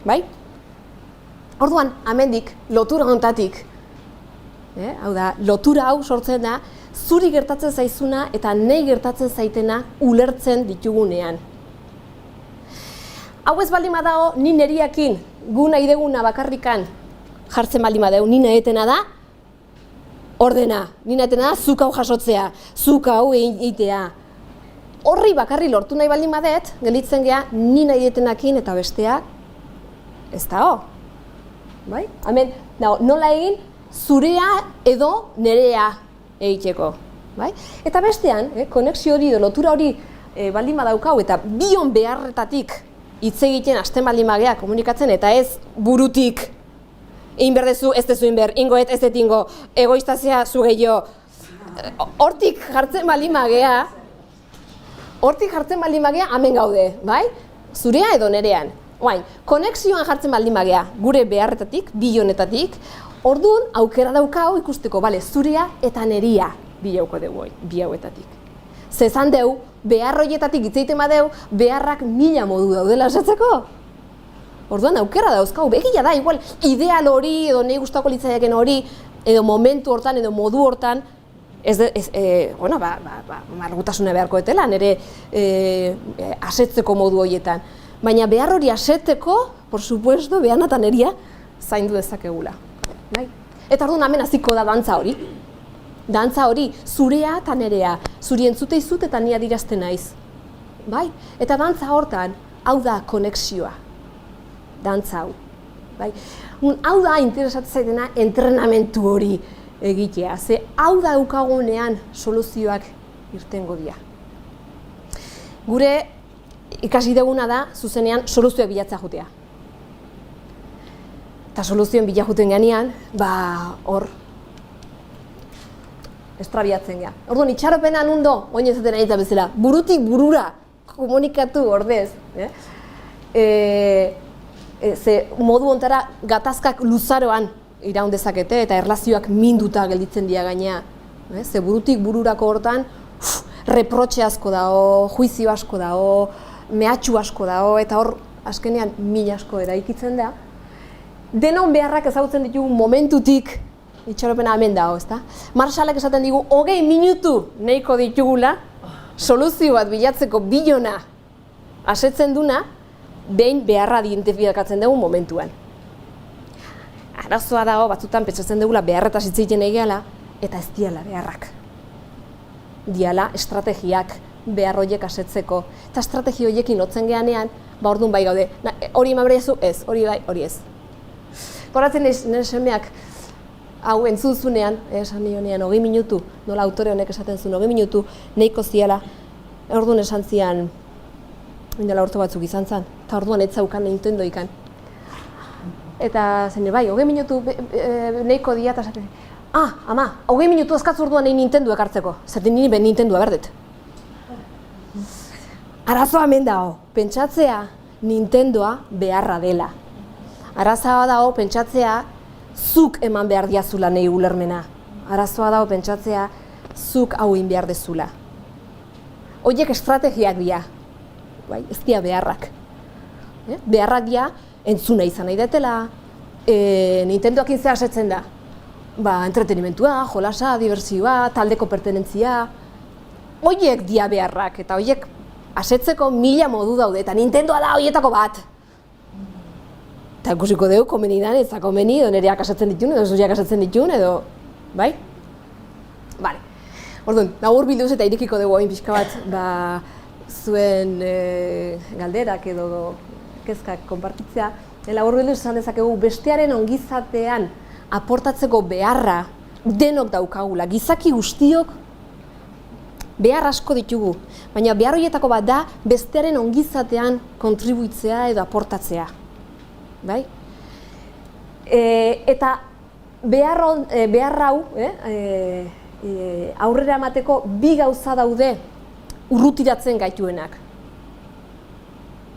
Bai? Orduan, amendik, lotura hontatik, hau da, lotura hau sortzen da, zuri gertatzen zaizuna eta nahi gertatzen zaitena ulertzen ditugunean. Hau ez baldin badago, ni neriakin, gu nahi deguna bakarrikan jartzen baldin badeu, ni nahetena da, ordena, ni nahetena da, zuk hau jasotzea, zuk hau egitea. Horri bakarri lortu nahi baldin badet, gelditzen gea, ni nahi detenakin eta besteak, ez da ho. Bai? Hemen, nola egin, zurea edo nerea egiteko. Eta bestean, konexio hori, lotura hori baldin badaukau eta bion beharretatik hitz egiten hasten baldin bagea komunikatzen eta ez burutik egin berdezu, ez dezu inber, ingoet, ez detingo, egoistazia zu gehiago. Hortik jartzen baldin bagea, hemen gaude, bai? Zurea edo nerean. Konexioan jartzen baldin bagea, gure beharretatik, bionetatik, orduan aukera daukau ikusteko, zurea eta neria bilauko dugu, bi hauetatik. Zezan deu, behar horietatik hitz egiten badeu, beharrak 1000 modu daudela esatzeko. Orduan aukera dauzkau, begia da, igual, ideal hori, edo nahi gustatuko litzaiaken hori, edo momentu hortan, edo modu hortan, margutasuna beharko etela, nire asetzeko modu horietan. Baina behar hori asetzeko, por supuesto, behan eta neria zaindu dezakegula. Eta orduan hemen hasiko da dantza hori. Dantza hori, zurea eta nerea, zuri entzute izut eta ni adirazten naiz. Eta dantza hortan, hau da konexioa. Dantza hau. Hau da interesatzen zaitena entrenamentu hori egitea, ze hau da daukagunean soluzioak irtengo dira. Gure ikasi duguna da, zuzenean, soluzioak bilatzea jutea. Eta soluzioen bila juten ganean, hor, estrabiatzen gea. Orduan, itxaropena nundo, oin ezaten ari bezala, burutik burura komunikatu ordez. Ze modu ontara gatazkak luzaroan iraun dezakete eta erlazioak minduta gelditzen dira gainea. Ze burutik bururako hortan, reprotxe asko dago, juizio asko dago, mehatxu asko dago, eta hor, azkenean, min asko eraikitzen da. Denon beharrak ezagutzen ditugu momentutik, itxaropena hemen dago, ezta? Marshallek esaten digu, 20 minutu nahiko ditugula, soluzio bat bilatzeko bilona asetzen duna, behin beharra identifikatzen dugu momentuan. Arazoa dago, batzutan pentsatzen dugula beharretaz hitz egiten egiala, eta ez diala beharrak. Diala estrategiak behar horiek asetzeko. Eta estrategia horiekin lotzen geanean, orduan bai gaude. Hori eman behar ez, hori bai, hori ez. Horatzen nire semeak, hau entzuzunean, esan nionean, 20 minutu, nola autore honek esaten zuen, 20 minutu, nahiko ziala, orduan esan zian, indela orto batzuk izan zen, eta orduan ez zaukan Nintendo ikan. Eta zen, bai, 20 minutu nahiko dia, eta esaten, ama, 20 minutu azkatzu orduan nahi Nintendo ekartzeko, zaten nini ben Nintendo berdet. Arazoa hemen dago, pentsatzea Nintendoa beharra dela. Arazoa dago, pentsatzea zuk eman behar diazula nahi ulermena. Arazoa dago, pentsatzea zuk hauin behar dezula. Horiek estrategiak dira, bai, ez dira beharrak. Beharrak dira, entzuna izan nahi detela, Nintendoak intzea asetzen da. Entretenimentua, jolasa, diversioa, taldeko pertenentzia. Horiek dira beharrak, eta horiek asetzeko 1000 modu daude, eta Nintendoa da horietako bat. Eta ikusiko dugu, komeni dan, ez da komeni, edo nereak asetzen ditun, edo zuriak asetzen ditun, edo, bai? Bale. Orduan, labur bilduz eta irekiko dugu hain pixka bat, zuen galderak edo kezkak konpartitzea. Labur bilduz esan dezakegu, bestearen ongizatean aportatzeko beharra denok daukagula. Gizaki guztiok behar asko ditugu, baina behar horietako bat da bestearen ongizatean kontribuitzea edo aportatzea. Bai? Eta behar hau aurrera emateko bi gauza daude urrutiratzen gaituenak.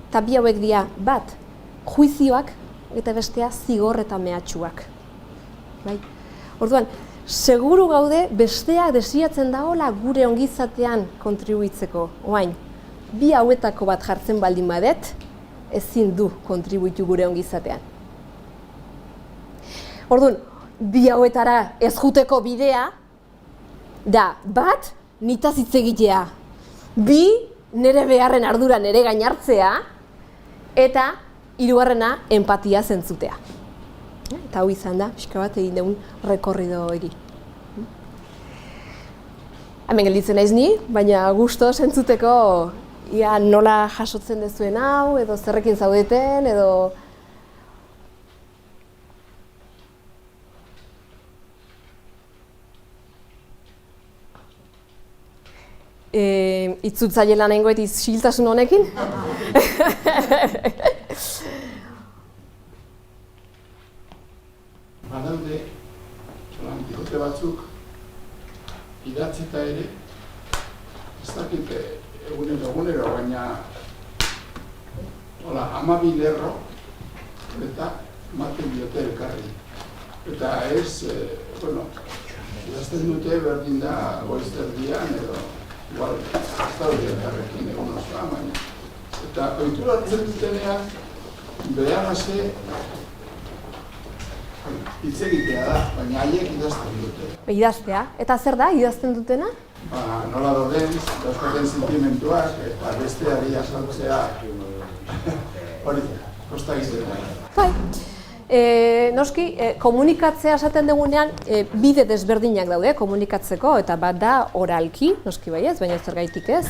Eta bi hauek dira, bat, juizioak eta bestea zigor eta mehatxuak. Bai? Orduan, seguru gaude besteak desiatzen dagoela gure ongizatean kontribuitzeko. Oain, bi hauetako bat jartzen baldin badet, ezin du kontribuitu gure ongizatean. Orduan, bi hauetara ez juteko bidea da, bat, nitaz hitz egitea, bi, nire beharren ardura nire gainartzea, eta hirugarrena empatia zentzutea. Eta hau izan da, pixka bat egin dugun rekorrido hori. Hemen gelditzen naiz ni, baina gusto zentzuteko ia nola jasotzen dezuen hau, edo zerrekin zaudeten, edo... Itzultzaile lan nengoet isiltasun honekin?
Badaude, Quijote batzuk, idatzita ere, ez dakit egunero, baina 12 lerro eta maten diote elkarri. Eta ez, idazten dute berdin da goizterdian edo, igual, ez daude elkarrekin egun osoa, baina. Eta oituratzen dutenean, beharrase, hitz egitea da, baina haiek idazten dute.
Idaztea. Eta zer da idazten dutena?
Nola dauden, dauzkaten sentimentuak, eta besteari azaltzea hori, kosta egiten da.
Bai. Noski, komunikatzea esaten dugunean bide desberdinak daude komunikatzeko, eta bat da oralki, noski baiez, baina zergaitik ez,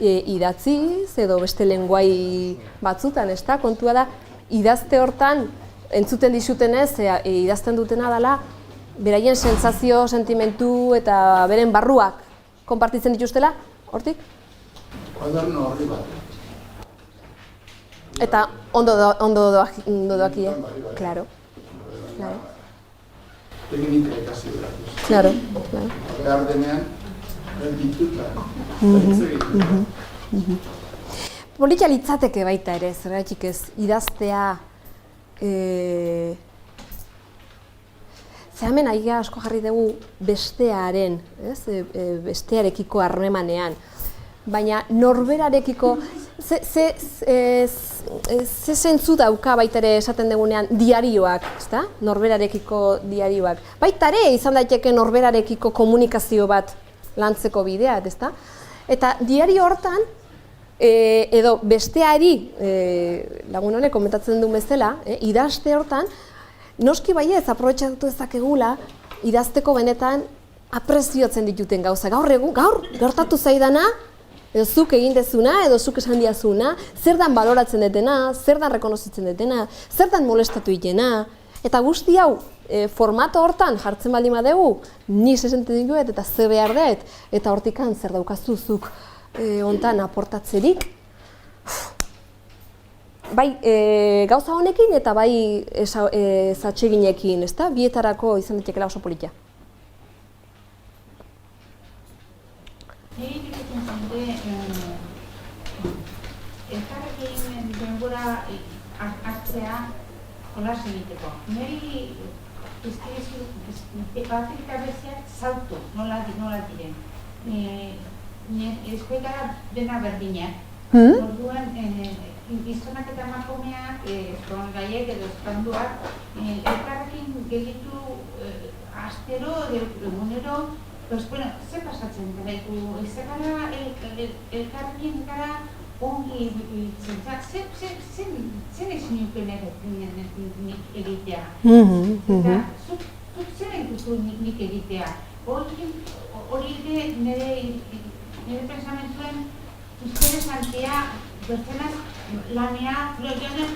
idatziz edo beste lenguai batzutan, ez da, kontua da, idazte hortan, entzuten disutenez, idazten dutena dela, beraien sentsazio, sentimentu eta beren barruak konpartitzen dituztela, hortik?
Kuaderno horri bat.
Eta ondo doaki, Claro.
Teknika ikasi beratuz.
Claro.
Behar denean, dituta, hitz egiten.
Polita litzateke baita ere, zergatik ez, idaztea, hemen aiga asko jarri dugu bestearen, bestearekiko harremanean, baina norberarekiko, ze zentzu dauka baita ere esaten dugunean diarioak, ezta? Norberarekiko diarioak. Baita ere izan daiteke norberarekiko komunikazio bat lantzeko bidea, ezta? Eta diario hortan, edo besteari, lagun honek komentatzen duen bezala, idazte hortan, noski baiez, aprobetxatu ezakegula, idazteko benetan apreziotzen dituten gauza. Gaur gertatu zaidana, edo zuk egin dezuna, edo zuk esan diazuna, zer dan baloratzen detena, zer dan rekonozitzen detena, zer dan molestatu itena, eta guzti hau, formato hortan jartzen baldin badegu, ni sesenten dituet eta ze behar dut, eta hortikan zer daukazu zuk hontan aportatzerik. Bai, gauza honekin eta bai zatseginekin, ezta? Bietarako izan daitekeela oso politia.
Nire ikusten zende, elkarrekin denbora hartzea jolas egiteko. Niri batik abeziak zautu, nola diren. Eskoetara dena berdinak. Orduan, gizonak eta emakumeak, gaiek edo eskanduak, elkarrekin gelditu astero, egunero, pues bueno, ze pasatzen garaitu, ez gara elkarrekin gara ongi zentzak, zen ez nuken egitea. Eta zuk zen entuzu nik egitea. Hori nire pensamentuen interesantea, pertsonas lanea, florionen,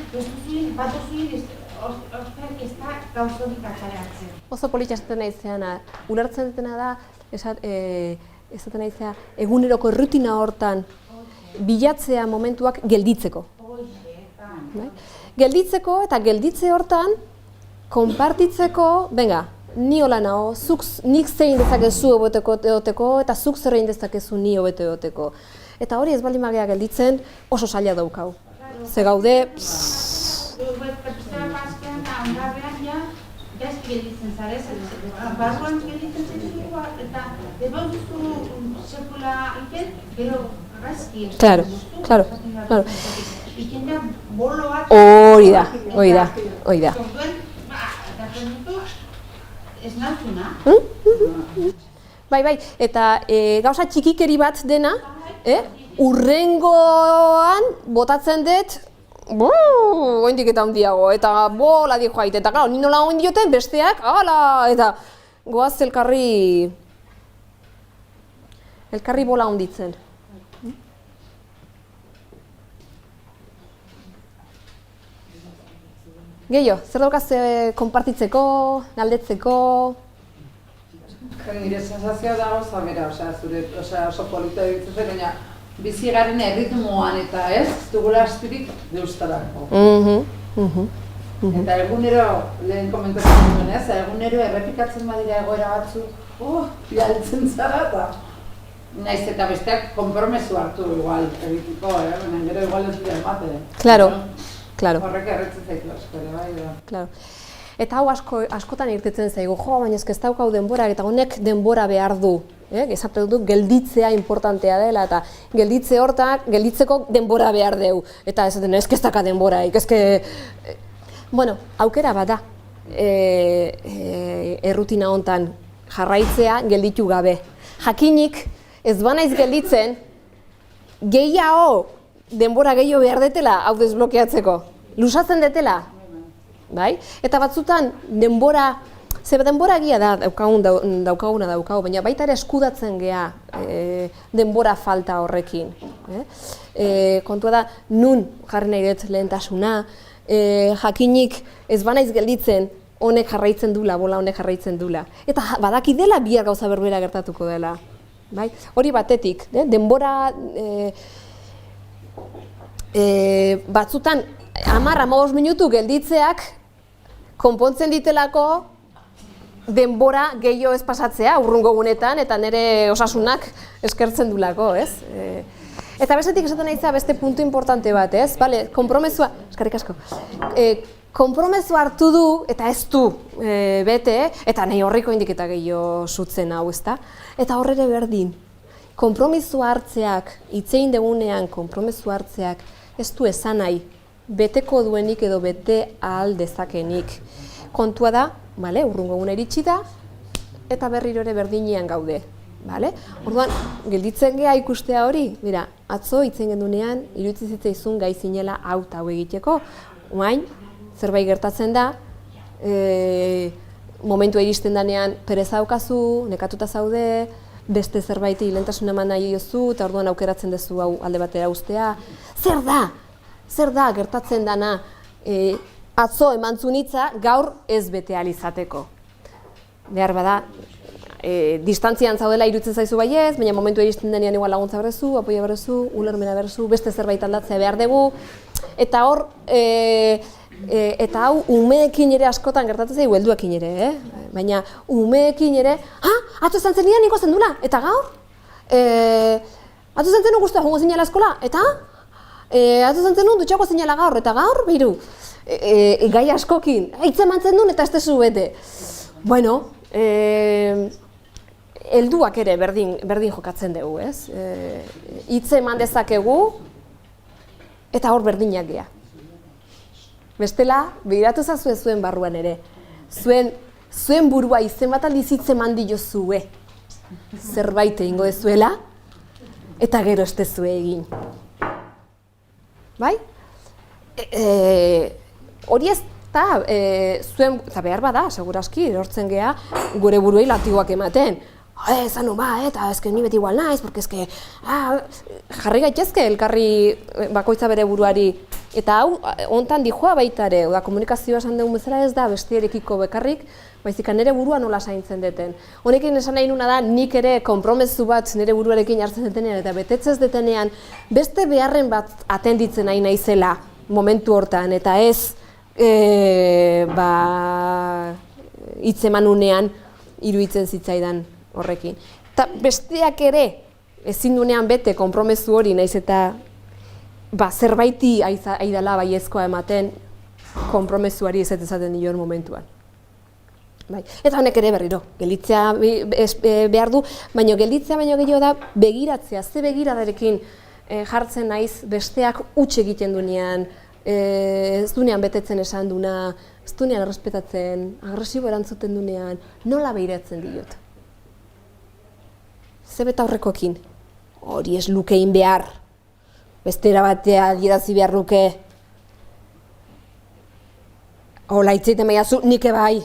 batozuin, ospeak ez da gauzorik akaratzen.
Oso politia esaten naizeana, ulertzen dutena da, esaten naizea, eguneroko errutina hortan bilatzea momentuak gelditzeko. Gelditzeko eta gelditze hortan, konpartitzeko, venga, ni hola nao, nik zein dezakezu hobeteko eoteko, eta zuk zer egin dezakezu ni hobeto eoteko. Eta hori ez baldin magea gelditzen oso zaila daukau. Ze gaude...
Pertsona paskean da, ondarrean ja, gaizki gelditzen zarez, barruan gelditzen zaitu, eta ebauzuzu sekula iken, gero gaizki.
Claro.
Iken da bolo bat...
Hori da.
Orduen, eta pendutu, ez nautuna.
Bai, eta gauza txikikeri bat dena, urrengoan botatzen dut, oindik eta handiago, eta bola di joaite, eta gau, ni nola oin dioten besteak, eta goaz elkarri bola onditzen. Gehiago, zer daukaz konpartitzeko, galdetzeko?
Nire sensazioa da gauza bera, oso polita dituzte, baina bizi garen erritmoan eta ez dugula astirik deustarako. Eta egunero, lehen komentatzen duen ez, egunero errepikatzen badira egoera batzu, bialtzen zara eta naiz eta besteak konpromesu hartu igual egiteko, baina gero igual ez dira emate.
Claro.
Horrek erretzen zaitu asko ere, bai.
Claro. Eta hau askotan irtetzen zaigu, baina ez daukau denbora, eta honek denbora behar du. Esaten dut, gelditzea importantea dela, eta gelditzeko denbora behar deu. Eta esaten, ez daka denboraik, Bueno, aukera bat da, errutina hontan jarraitzea gelditu gabe. Jakinik, ez banaiz gelditzen, gehiago, denbora gehiago behar detela hau desblokeatzeko. Lusatzen detela. Bai? Eta batzutan denbora egia da daukaguna, baina baita ere eskudatzen gea denbora falta horrekin. Kontua da, nun jarri nahi dut lehentasuna, jakinik ez banaiz gelditzen honek jarraitzen dula, bola honek jarraitzen dula. Eta badaki dela bihar gauza berbera gertatuko dela. Hori batetik, denbora batzutan 10-15 minutu gelditzeak konpontzen ditelako denbora gehiago ez pasatzea urrungo gunetan eta nire osasunak eskertzen dulako, ez? Eta bestetik esaten nahi beste puntu importante bat, ez? Bale, konpromesua, eskarrik asko, konpromesua hartu du eta ez du bete, eta nahi horriko indiketa gehiago zutzen hau, ezta? Eta horrere berdin, konpromesua hartzeak, itzein degunean konpromesua hartzeak, ez du esan nahi, beteko duenik edo bete ahal dezakenik. Kontua da, urrungo eguna iritsi da, eta berriro ere berdinean gaude. Bale? Orduan, gelditzen geha ikustea hori, mira, atzo hitzen gendunean, iruditzen zitzaizun gai zinela hau eta hau egiteko, orain zerbait gertatzen da, momentua iristen danean pereza daukazu, nekatuta zaude, beste zerbaiti lehentasuna eman nahi diozu, eta orduan aukeratzen duzu hau alde batera ustea. Zer da? Zer da gertatzen dana atzo emantzun hitza gaur ez bete ahal izateko? Behar bada, distantzian zaudela iruditzen zaizu baiez, baina momentu iristen denean igual laguntza berrezu, apoia berrezu, ulermena berrezu, beste zerbait aldatzea behar dugu, eta hor, eta hau umeekin ere askotan gertatzen zaigu, helduekin ere, baina umeekin ere, atzo esan zen niko zendula, eta gaur? Atzo esan zen guztua jongo zinela eskola, eta? Atzo esan zen dutxako zinela gaur, eta gaur, behiru, gai askokin, hitz emantzen duen eta ez tezu bete. Bueno, helduak ere berdin jokatzen dugu, ez? Hitz eman dezakegu, eta hor berdinak gea. Bestela, begiratu zazue zuen barruan ere. Zuen burua izen bat aldizitze eman diozue. Zerbait egingo dezuela, eta gero ez dezue egin. Bai? Hori ez da, zuen, eta behar bada, seguraski, erortzen gea, gure buruei latigoak ematen. Zanu ba, eta ezke ni beti igual naiz, porque ezke, jarri gaitezke elkarri bakoitza bere buruari. Eta hau, hontan dijoa baita ere, komunikazioa esan dugun bezala ez da bestierekiko bekarrik, baizik nire burua nola zaintzen deten. Honekin esan nahi nuna da, nik ere konpromezu bat nire buruarekin hartzen detenean eta betetzez detenean, beste beharren bat atenditzen nahi naizela momentu hortan, eta ez hitz emanunean iruditzen zitzaidan horrekin. Eta besteak ere, ezin dunean bete konpromezu hori naiz eta zerbaiti aidala baiezkoa ematen konpromezuari ez ezaten dioen momentuan. Eta honek ere berriro, gelditzea behar du, baina gelditzea baino gehiago da begiratzea, ze begiradarekin jartzen naiz besteak huts egiten dunean, ez dunean betetzen esan duna, ez dunean errespetatzen, agresibo erantzuten dunean, nola behiratzen diot. Ze beta horrekoekin, hori ez lukein behar, bestera batea adierazi behar luke, hola hitzeiten baiazu, nik ebai.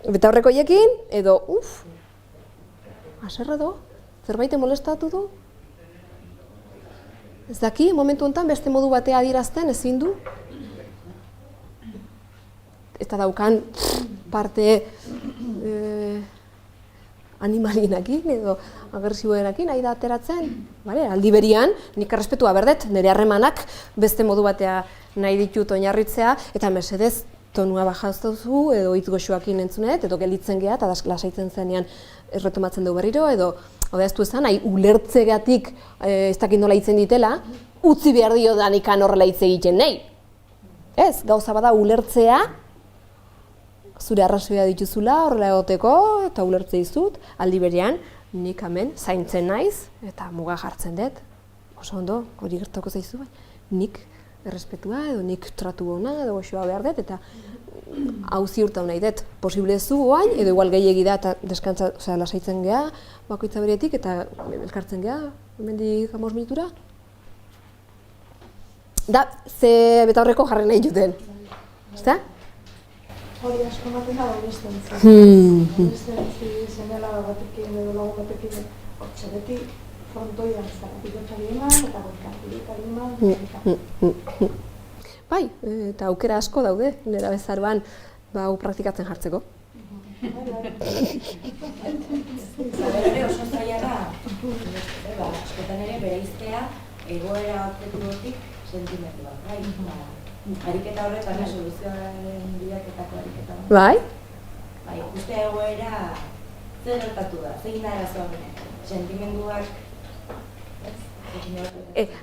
Beta horrekoiekin, edo, aserre do, zerbait molestatu du? Ez daki, momentu honetan beste modu batea adierazten ezin du? Eta daukan parte animalienakin edo agresiboenakin nahi da ateratzen. Aldi berian, nik errespetua berdet, nire harremanak beste modu batea nahi ditut oinarritzea, eta mesedez tonua bajaztuzu edo hitz goxoakin entzunet, edo gelditzen geha, eta lasaitzen zenean erretomatzen dugu berriro, edo ez du esan, nahi ulertzegatik ez dakit nola hitzen ditela, utzi behar dio danikan horrela hitz egiten nahi. Ez, gauza bada ulertzea, zure arrazoia dituzula horrela egoteko, eta ulertze dizut, aldi berean, nik hemen zaintzen naiz, eta muga jartzen dut. Oso ondo, hori gertako zaizu, nik errespetua edo nik tratu ona edo goxoa behar dut, eta hau ziurtau nahi dut. Posible zu oain, edo igual gehiegi da, eta deskantza, lasaitzen geha, bakoitza beretik, eta elkartzen geha, hemendik 5 minutura. Da, ze beta horreko jarri nahi duten. Ezta?
Hori asko ematen da honesten zen. Honesten zenela batekin edo lagun batekin beti frontoian zara. Pilotari eman eta pilotari eman.
Bai, eta aukera asko daude, nera bezaroan hau praktikatzen jartzeko.
Ere oso zaila da, askotan ere bereiztea egoera objektibotik sentimenduak. Ariketa horretan, soluzioaren bilaketako ariketa.
Bai?
Uste egoera zer gertatu da, zein da arazoa benek, sentimenduak.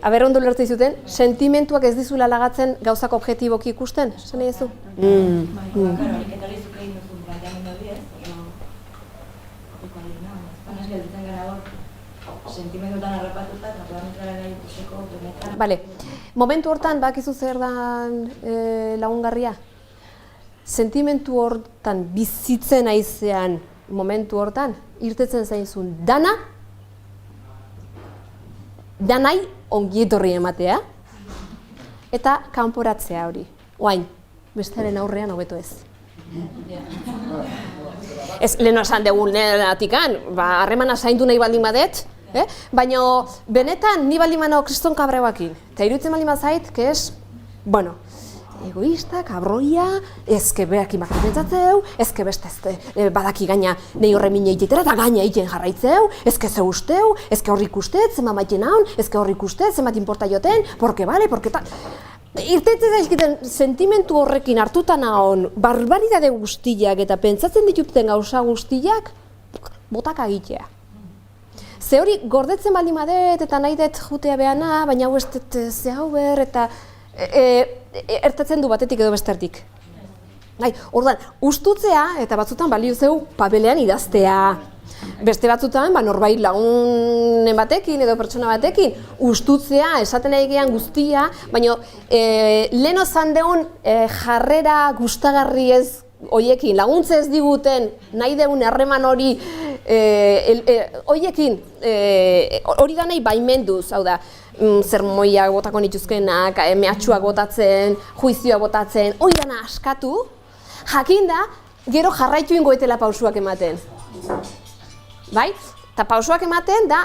Aber ondo lertu izuten, sentimentuak ez dizula lagatzen gauzak objektiboki ikusten, esan nahi ezu?
Ariketa hori zuke egin duzun planteamendu hori ez, ez gelditzen gara hor, sentimenduetan harrapatuta, naturalmentuaren nahi ikuseko, benetan.
Bale, momentu hortan bakizu zer dan lagungarria? Sentimentu hortan bizitzen aizean momentu hortan, irtetzen zaizun danai ongietorri ematea, eta kanporatzea hori. Oain, bestearen aurrean hobeto ez. Ez, leheno esan dugun atikan, harremana zaindu nahi baldin badet, baina benetan ni baldin manao kriston kabreuakin. Eta iruditzen baldin bazait, que es, bueno, egoista, kabroia, ezke behakin bakar pentsatzeu, ezke beste badaki gaina nahi horre mine egitera, eta gaina egiten jarraitzeu, ezke ze usteu, ezke horrik ustez, zema maiten haun, ezke horrik ustez, zemat inporta joten, porque vale, porque tal. Irtetzen zaizkiten sentimentu horrekin hartuta nahon barbaridade guztiak eta pentsatzen dituzten gauza guztiak botaka egitea. Ze hori gordetzen baldin badet eta nahi dut jutea behana, baina hau ez dut ze hau ber eta ertatzen du batetik edo bestertik. Orduan, ustutzea eta batzutan balio zeu papelean idaztea. Beste batzutan, norbait lagunen batekin edo pertsona batekin ustutzea, esaten egean guztia, baina leheno zandeun jarrera gustagarri ez hoiekin, laguntze ez diguten nahi deun harreman hori hoiekin, hori da nahi baimenduz, hau da, zermoiak botako nituzkenak, mehatxuak botatzen, juizioak botatzen, hori dana askatu, jakinda, gero jarraitu ingoetela pausuak ematen. Bai? Eta pausoak ematen da,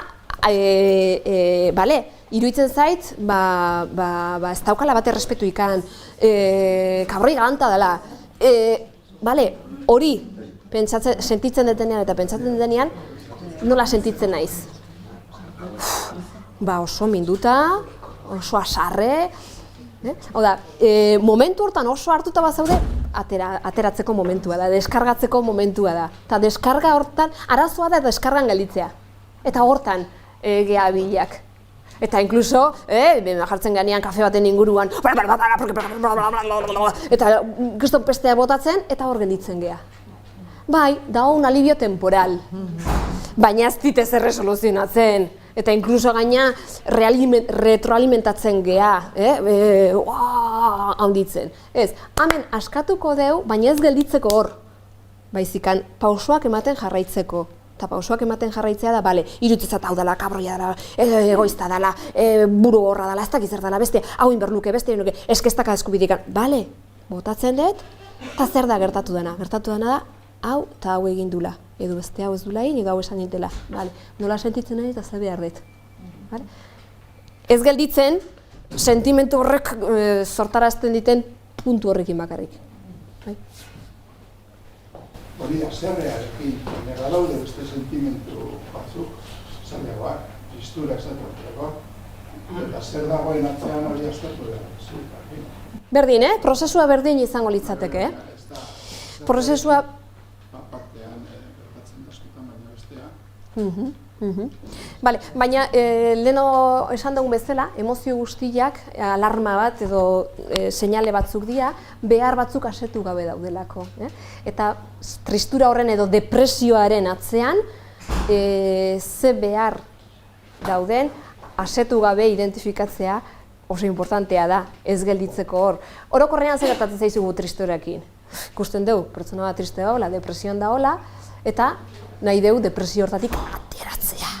iruditzen zait, ez daukala bat errespetu ikan, kabroi galanta dela. Hori, sentitzen detenean eta pentsatzen detenean, nola sentitzen naiz? Oso minduta, oso asarre, momentu hortan oso hartuta bazaude, ateratzeko momentua da, deskargatzeko momentua da. Eta deskarga hortan, arazoa da deskargan gelditzea. Eta hortan geha bilak. Eta inkluso, jartzen ganean kafe baten inguruan, eta kriston pestea botatzen, eta hor gelditzen geha. Bai, da un alivio temporal. Baina ez ditez erresoluzionatzen. Eta inkluso gaina retroalimentatzen geha, handitzen. Ez, hemen askatuko deu, baina ez gelditzeko hor. Baizikan, pausoak ematen jarraitzeko. Eta pausoak ematen jarraitzea da, irutzezat hau dela, kabroia dela, egoizta dela, buru horra dela, ez dakiz dela, beste, hau inberluke, beste, eskestaka eskubidikan. Bale, botatzen dut, eta zer da gertatu dena? Gertatu dena da, hau eta hau egin dula. Edo beste hau ez dula egin, edo hau esan dintela. Nola sentitzen nahi eta ze behar dut. Ez gelditzen, sentimentu horrek sortarazten diten puntu horrekin bakarrik.
Hori da, zerrearekin, nera daude beste sentimentu batzuk, zerreagoak, tristura esatortzeko, eta zer dagoen atzean hori aztertu da.
Berdin, prozesua berdin izango litzateke, prozesua... Baina, leheno esan dugun bezala, emozio guztiak, alarma bat edo seinale batzuk dira, behar batzuk asetu gabe daudelako. Eta tristura horren edo depresioaren atzean, ze behar dauden, asetu gabe identifikatzea oso importantea da, ez gelditzeko hor. Orokorrean zer gertatzen zaizugu tristurekin. Ikusten dugu, pertsona bat triste daola, depresioan daola, eta nahi dugu depresio hortatik ateratzea.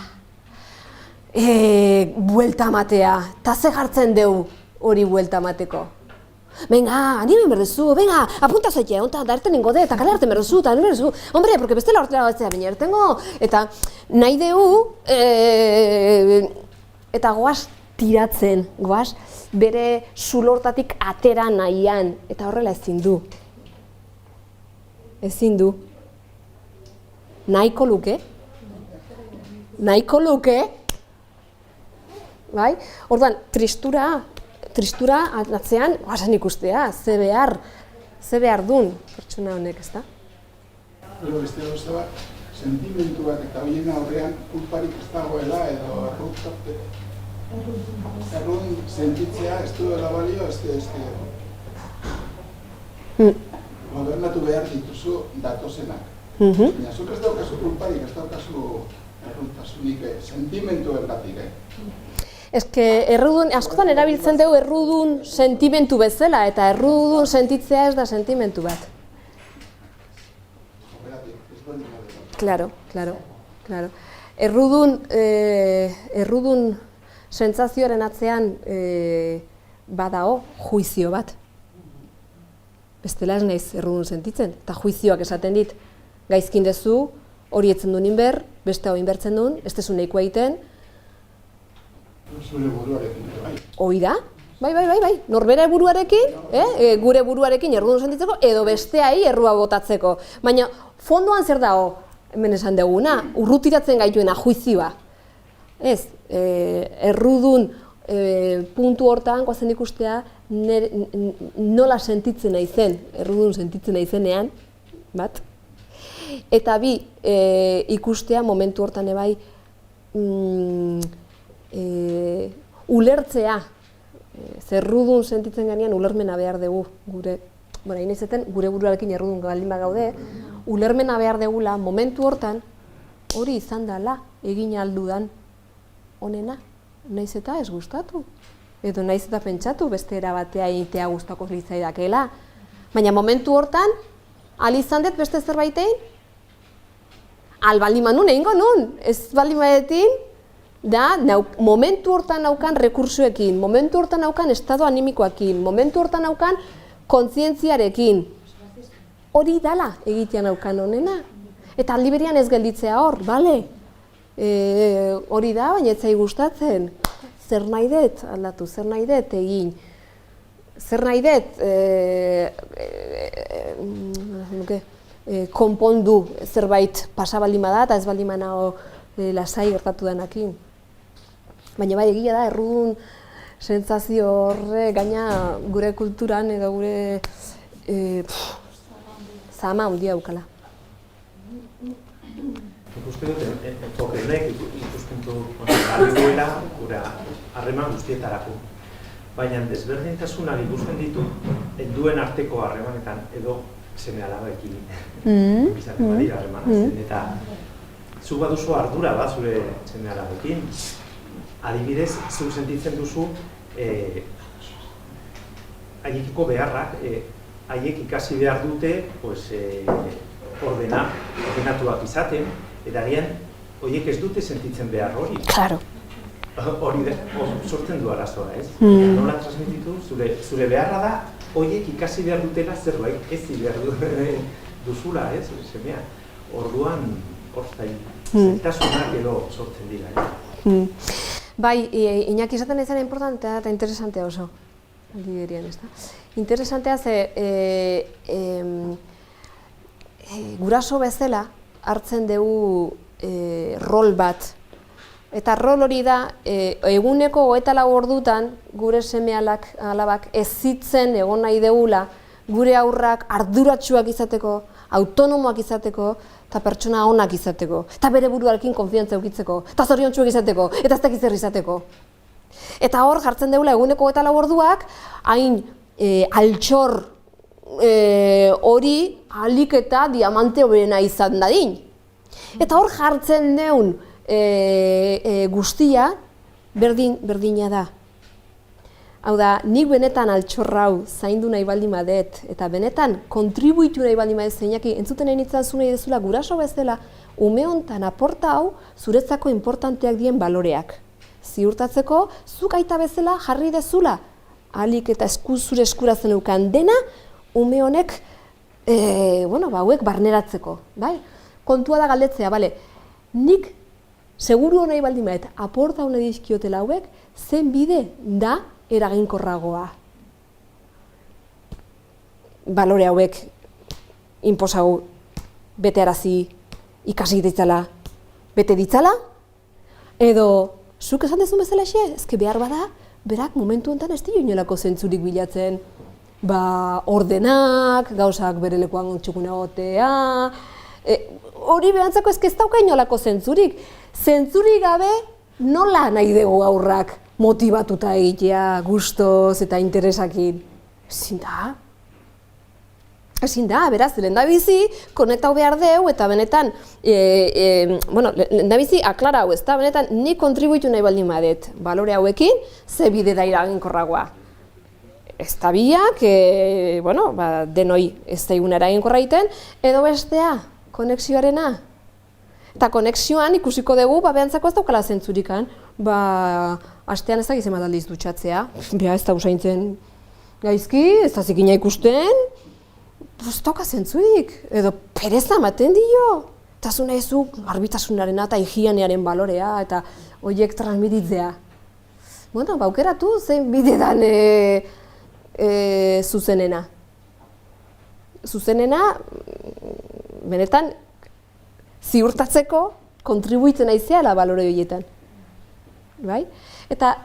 Buelta matea, eta ze jartzen dugu hori buelta mateko. Venga, animen berdezu, venga, apunta zaitea, onta, da erten ingo de, eta kale harten berdezu, eta animen berdezu, hombre, porque bestela hortela batzea baina ertengo, eta nahi dugu, eta goaz tiratzen, goaz, bere zulortatik atera nahian, eta horrela ezin du. Ezin du. Nahiko luke, bai? Orduan, tristura atzean, oazen ikustea, ze behar dun pertsona honek, ez da?
Pero beste gauza bat, sentimentu bat eta horien aurrean kulparik ez dagoela edo errun sentitzea ez duela balio, gobernatu behar dituzu datozenak. Baina zuk ez daukazu kulparik, ez daukazu erruntasunik, sentimentuen batik.
Ez que askotan erabiltzen dugu errudun sentimentu bezala, eta errudun sentitzea ez da sentimentu bat. Claro. Errudun sentsazioaren atzean badao juizio bat. Bestela ez naiz errudun sentitzen, eta juizioak esaten dit, gaizkin dezu, hori etzen duen inber, beste hau inbertzen duen, ez dezu nahikoa egiten.
Zure buruarekin, bai.
Hoi da? Bai. Norbere buruarekin, gure buruarekin errudun sentitzeko, edo besteai errua botatzeko. Baina, fondoan zer dago, hemen esan duguna, urrutiratzen gaituena juizioa. Ez, errudun puntu hortan, goazen ikustea, nola sentitzen naizen, errudun sentitzen naizenean, bat. Eta bi, ikustea momentu hortan ebai, ulertzea, zerrudun sentitzen ganean ulermena behar dugu, gure buruarekin errudun baldin bagaude, ulermena behar degula momentu hortan, hori izan dela, egin aldudan onena, naiz eta ez gustatu. Edo naiz eta pentsatu beste erabatea egitea gustako litzaidakela. Baina momentu hortan, al izan dut beste zerbaitein, al baldin manun egingo nun, ez baldin badetin, da, momentu hortan naukan rekursuekin, momentu hortan naukan estado animikoakin, momentu hortan naukan kontzientziarekin. Hori dala egitea naukan honena. Eta aldi berean ez gelditzea hor, bale? Hori da, baina ez zai gustatzen. Zer nahi dut aldatu, zer nahi dut egin. Zer nahi dut konpondu zerbait pasabaldima da eta ez baldima nago lasai gertatu denakin. Baina bai egia da, errudun sentsazio horre gaina gure kulturan edo gure zama handia daukala.
Uste dut, enfokenek ikuspuntu adiguela gure harreman guztietarako. Baina desberdintasunak ikusten ditu helduen arteko harremanetan edo seme-alabekin izaten badira harremanetan. Eta zu baduzu ardura bat zure seme-alabekin. Adibidez, zu sentitzen duzu haiekiko beharrak, haiek ikasi behar dute ordenatuak izaten, eta agian horiek ez dute sentitzen behar hori.
Claro.
Hori sortzen du arazoa, ez? Nola transmititu, zure beharra da, horiek ikasi behar dutela zerbait ezi behar duzula, ez? Semea, orduan, zailtasunak edo sortzen dira.
Bai, Iñaki esaten izan importantea eta interesantea oso. Aldiberien, ez da? Interesantea ze guraso bezala hartzen dugu rol bat. Eta rol hori da, eguneko 24 ordutan gure seme-alabak ezitzen egon nahi degula, gure haurrak arduratsuak izateko, autonomoak izateko, eta pertsona onak izateko, eta bere buruarekin konfiantza edukitzeko, eta zoriontsuak izateko, eta ez dakiz zer izateko. Eta hor jartzen degula eguneko 24 orduak, hain altxor hori ahalik eta diamante hoberena izan dadin. Eta hor jartzen deun guztia berdina da. Hau da, nik benetan altxorrau zaindu nahi baldin badet, eta benetan kontribuitu nahi baldin badet Iñaki, entzuten nahi nintzen zu nahi dezula guraso bezala, ume hontan aporta hau zuretzako importanteak dien baloreak. Ziurtatzeko, zuk aita bezala jarri dezula, ahalik eta zure eskuratzen eukan dena, ume honek, hauek barneratzeko, bai? Kontua da galdetzea, bale, nik seguru nahi baldin badet aporta nahi dizkiotela hauek, zen bide da eraginkorragoa. Balore hauek inposau betearazi ikasi ditzala, bete ditzala, edo zuk esan dezun bezala xe, ezke behar bada, berak momentu honetan ez dio inolako zentzurik bilatzen. Ordenak, gauzak bere lekuan txukun egotea, hori behantzako ezke ez dauka inolako zentzurik. Zentzurik gabe nola nahi dugu aurrak motibatuta egitea, gustoz eta interesakin. Ezin da. Ezin da, beraz, lehendabizi konektau behar deu eta benetan, lehendabizi aklara hau ez da, benetan nik kontribuitu nahi baldin badet balore hauekin, ze bide da eraginkorragoa. Ez da biak, denoi ez da egun eraginkorra egiten, edo bestea, konexioarena, Eta konexioan ikusiko dugu, behantzako ez daukala zentzurikan, astean ez da gizema aldiz dutxatzea, ez da usaintzen gaizki, ez da zikina ikusten, ez dauka zentzurik, edo pereza ematen dio. Eta zu nahi zu garbitasunarena eta higienearen balorea eta horiek transmititzea. Bueno, aukeratu zein bidedan zuzenena. Zuzenena, benetan, ziurtatzeko kontribuitzen aizeala balore horietan. Bai? Eta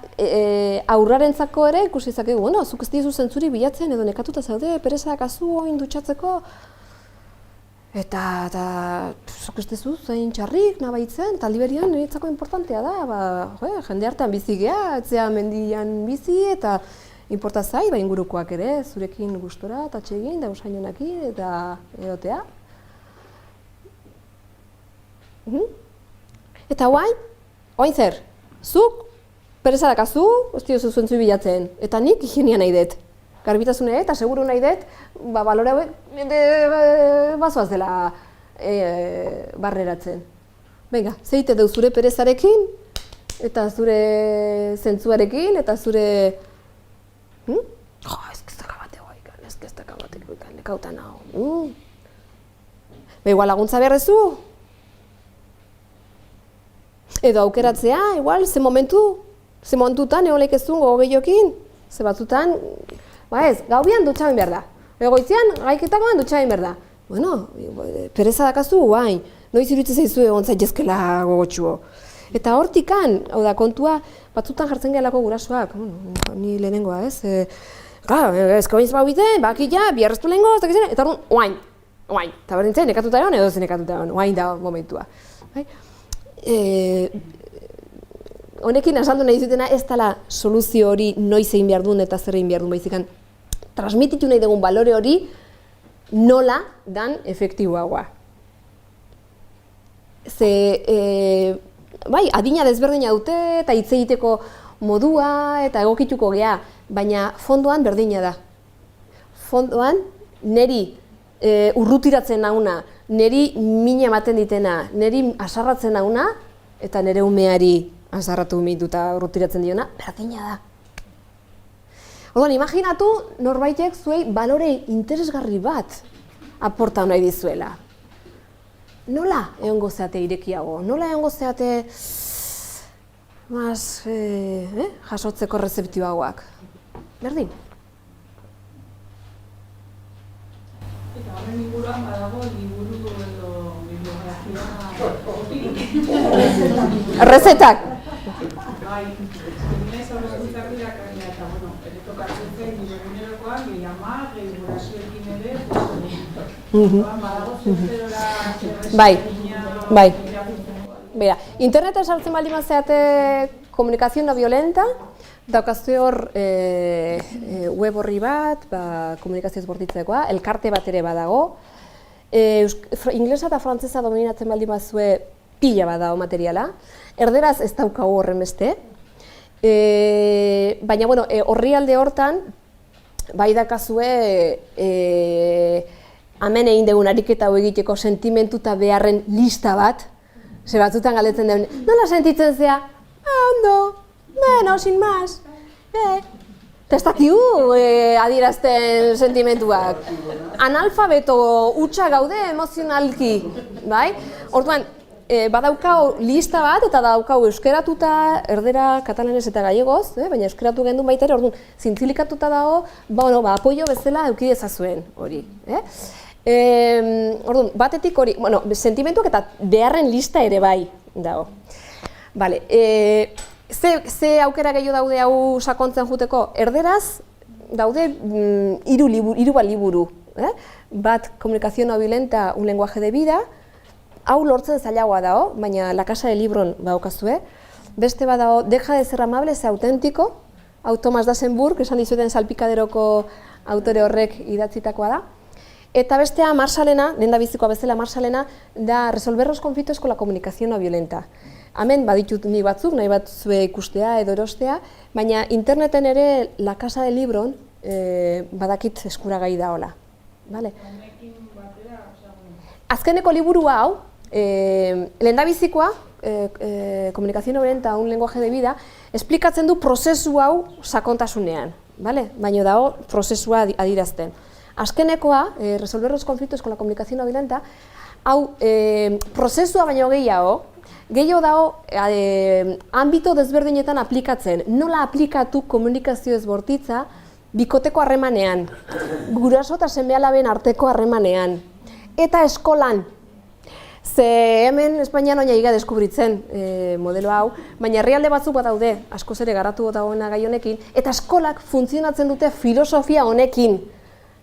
aurrarentzako ere ikusi izakegu, bueno, zuk ez dizu zentzuri bilatzen edo nekatuta zaude, pereza dakazu oin dutxatzeko. Eta zuk ez dizu zein txarrik nabaitzen, eta liberian niretzako importantea da, jende hartan bizi geha, etzea mendian bizi, eta inporta zai, ingurukoak ere, zurekin gustora, eta txegin, da usainonakin, eta edotea. Eta oain zer, zuk pereza dakazu, ez diozu zentzu bilatzen, eta nik higienia nahi dut. Garbitasune eta seguru nahi dut, balore hauek bazoaz dela barreratzen. Venga, zeite dut zure perezarekin, eta zure zentzuarekin, eta zure... Ez kakabateko ikan, nekautan hau. Igual laguntza beharrezu? Edo aukeratzea, igual, ze momentutan egoleik ez duen gogo gehiokin, ze batzutan, gaubian dutxaben behar da. Egoitzean, gaiketagoan dutxaben behar da. Bueno, pereza dakazu, noiz iruditzen zaizu egon zaitezkela gogotxuo. Eta hortikan, hau da, kontua, batzutan jartzen gehalako gurasoak, ni lehenengoa, ez? Ez kabainz bau biten, bakila, biarreztu lehengo, eta hori, oain. Eta berdintzen, nekatuta egon, edo zen nekatuta egon, oain da momentua. Honekin azaldu nahi zutena ez dela soluzio hori noiz egin behar duen eta zer egin behar duen baizikan. Transmititu nahi dugun balore hori nola dan efektiboagoa. Ze, adina desberdina dute eta hitz egiteko modua eta egokituko gea, baina fondoan berdina da. Fondoan neri urrutiratzen nauna, neri mina ematen ditena, neri asarratzen nauna, eta nere umeari asarratu mitu eta urrutiratzen diona, berdina da. Orduan, imaginatu norbaitek zuei balore interesgarri bat aporta nahi dizuela. Nola egongo zeate irekiago? Nola egongo zeate jasotzeko rezeptiboagoak? Berdin?
Eta horren inguruan badago liburu edo bibliografia
Rezetak!
Bai, zinez horrezkuntzak irakarria eta, ere tokatzen zen egunerokoan, gehi ama, gehi gurasoekin ere, badago zertzerora
Bai. Bera, interneten sartzen baldin mazeate komunikazio no violenta, daukazue hor web horri bat, komunikazioz bortitzekoa, elkarte bat ere badago. Inglesa eta frantzesa dominatzen baldin bazue pila badago materiala. Erderaz ez daukagu horren beste. Baina, horri alde hortan, bai dakazue hemen egin dugun ariketa egiteko sentimentu eta beharren lista bat, ze batzutan galdetzen dugun, nola sentitzen zea? Ondo, bueno, sin más. Eta ez dakigu adierazten sentimentuak. Analfabeto hutsa gaude emozionalki, bai? Orduan, badaukau lista bat eta daukau euskeratuta, erdera, katalanez eta gallegoz, baina euskeratu gendun baita ere, orduan, zintzilikatuta dago, apoio bezala eukidezazuen hori. Orduan, batetik hori, sentimentuak eta beharren lista ere bai dago. Bale, ze aukera gehiago daude hau sakontzen juteko? Erderaz daude hiru liburu. Bat, komunikazio no violenta, un lenguaje de vida, hau lortzen zailagoa dago, baina La Casa del Libron badaukazue. Beste badago, Deja de ser amable, ze auténtico, hau Thomas Dasenburg, esan dizueten Salpikaderoko autore horrek idatzitakoa da. Eta bestea, Marsalena, lehendabizikoa bezala Marsalena, da Resolver los conflictos con la comunicación no violenta. Hemen baditut ni batzuk, nahi batzue ikustea edo erostea, baina interneten ere La Casa del Libron badakit eskuragai daola. Azkeneko liburu hau, lehendabizikoa, komunikazio orienta un lenguaje de vida, esplikatzen du prozesu hau sakontasunean, vale? Baina dago prozesua adirazten. Azkenekoa, resolver los conflictos con la comunicación no violenta, hau prozesua baino gehiago dago ámbito desberdinetan aplikatzen. Nola aplikatu komunikazio ez bortitza bikoteko harremanean, guraso eta seme-alaben arteko harremanean, eta eskolan. Ze hemen Espainian oina higa deskubritzen modelo hau, baina herrialde batzuk badaude, askoz ere garatu dagoena gai honekin, eta eskolak funtzionatzen dute filosofia honekin.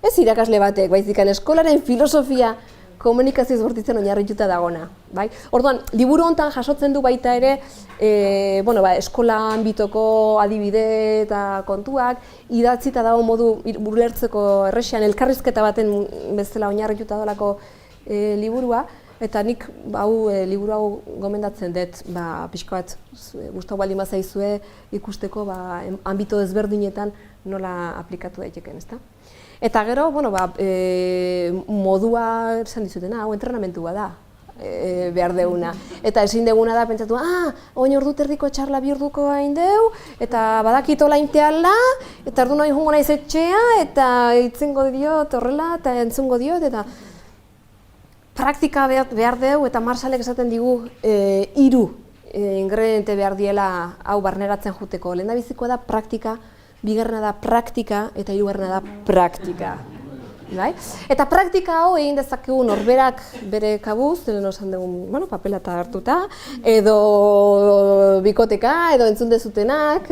Ez irakasle batek, baizikan eskolaren filosofia komunikazioz bortitzen oinarrituta dagona. Orduan, liburu honetan jasotzen du baita ere eskola anbitoko adibide eta kontuak, idatzita dago modu ulertzeko errexean elkarrizketa baten bezala oinarrituta dolako liburua, eta nik liburu hau gomendatzen dut, pixka bat gustatu baldin bazaizue ikusteko anbito desberdinetan nola aplikatu daiteken, ezta? Eta gero, modua esan dizutena, hau entrenamentua da, behar deuna. Eta ezin deguna da, pentsatu, oin ordu terdiko txarla bi orduko hain deu, eta badakit olain teala, eta ordu nahi jungo naiz etxea, eta itzengo diot horrela, eta entzungo diot, eta praktika behar deu, eta Marshallek esaten digu 3 ingrediente behar diela hau barneratzen juteko. Lehendabizikoa da praktika, bigarrena da praktika eta hirugarrena da praktika. Eta praktika hau egin dezakegu norberak bere kabuz, lehen osan dugun papela eta hartuta, edo bikoteka, edo entzun dezutenak,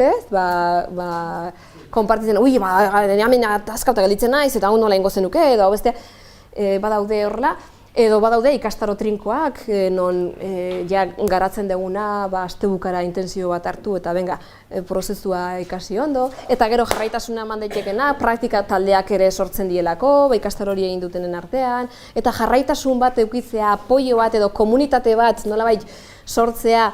konpartitzen, hemen askauta galitzen naiz, eta hau nola ingo zenuke, edo beste badaude horrela, edo badaude ikastaro trinkoak, non garatzen duguna astebukara intensio bat hartu eta prozesua ikasi ondo, eta gero jarraitasuna eman daitekena, praktika taldeak ere sortzen dielako, ikastaro hori egin dutenen artean, eta jarraitasun bat eukitzea, apoio bat edo komunitate bat nolabait sortzea,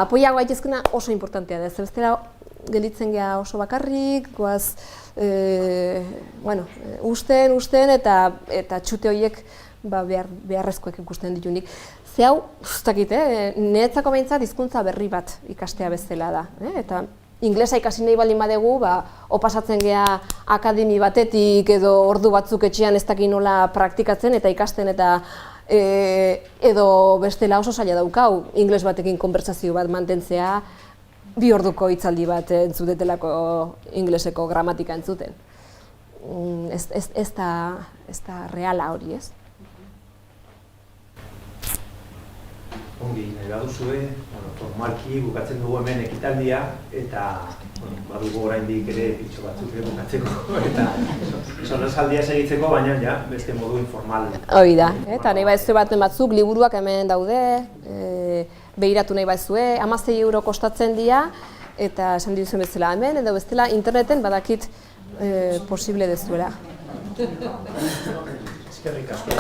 apoiago gaitezkena oso importantea da, ez bestela gelitzen geha oso bakarrik, goaz usten eta txute horiek beharrezkoek ikusten ditunik. Ze hau, niretzako behintzat hizkuntza berri bat ikastea bezala da. Eta inglesa ikasi nahi baldin badegu, opasatzen geha akademi batetik edo ordu batzuk etxean ez dakit nola praktikatzen eta ikasten eta edo bestela oso zaila daukau, ingles batekin konbertsazio bat mantentzea, 2 orduko hitzaldi bat entzutetelako ingleseko gramatika entzuten. Ez da reala hori, ez?
Ongi, nahi baduzue, formalki bukatzen dugu hemen ekitaldia, eta badugu oraindik ere pitxo batzuk ere bukatzeko, eta sonosaldia segitzeko, baina beste modu informal.
Hori da, eta nahi baduzue batzuk liburuak hemen daude, behiratu nahi baizue, 16 euro kostatzen dira, eta esan dizuen bezala hemen, edo bestela interneten badakit posible dezuela.
Eskerrik asko.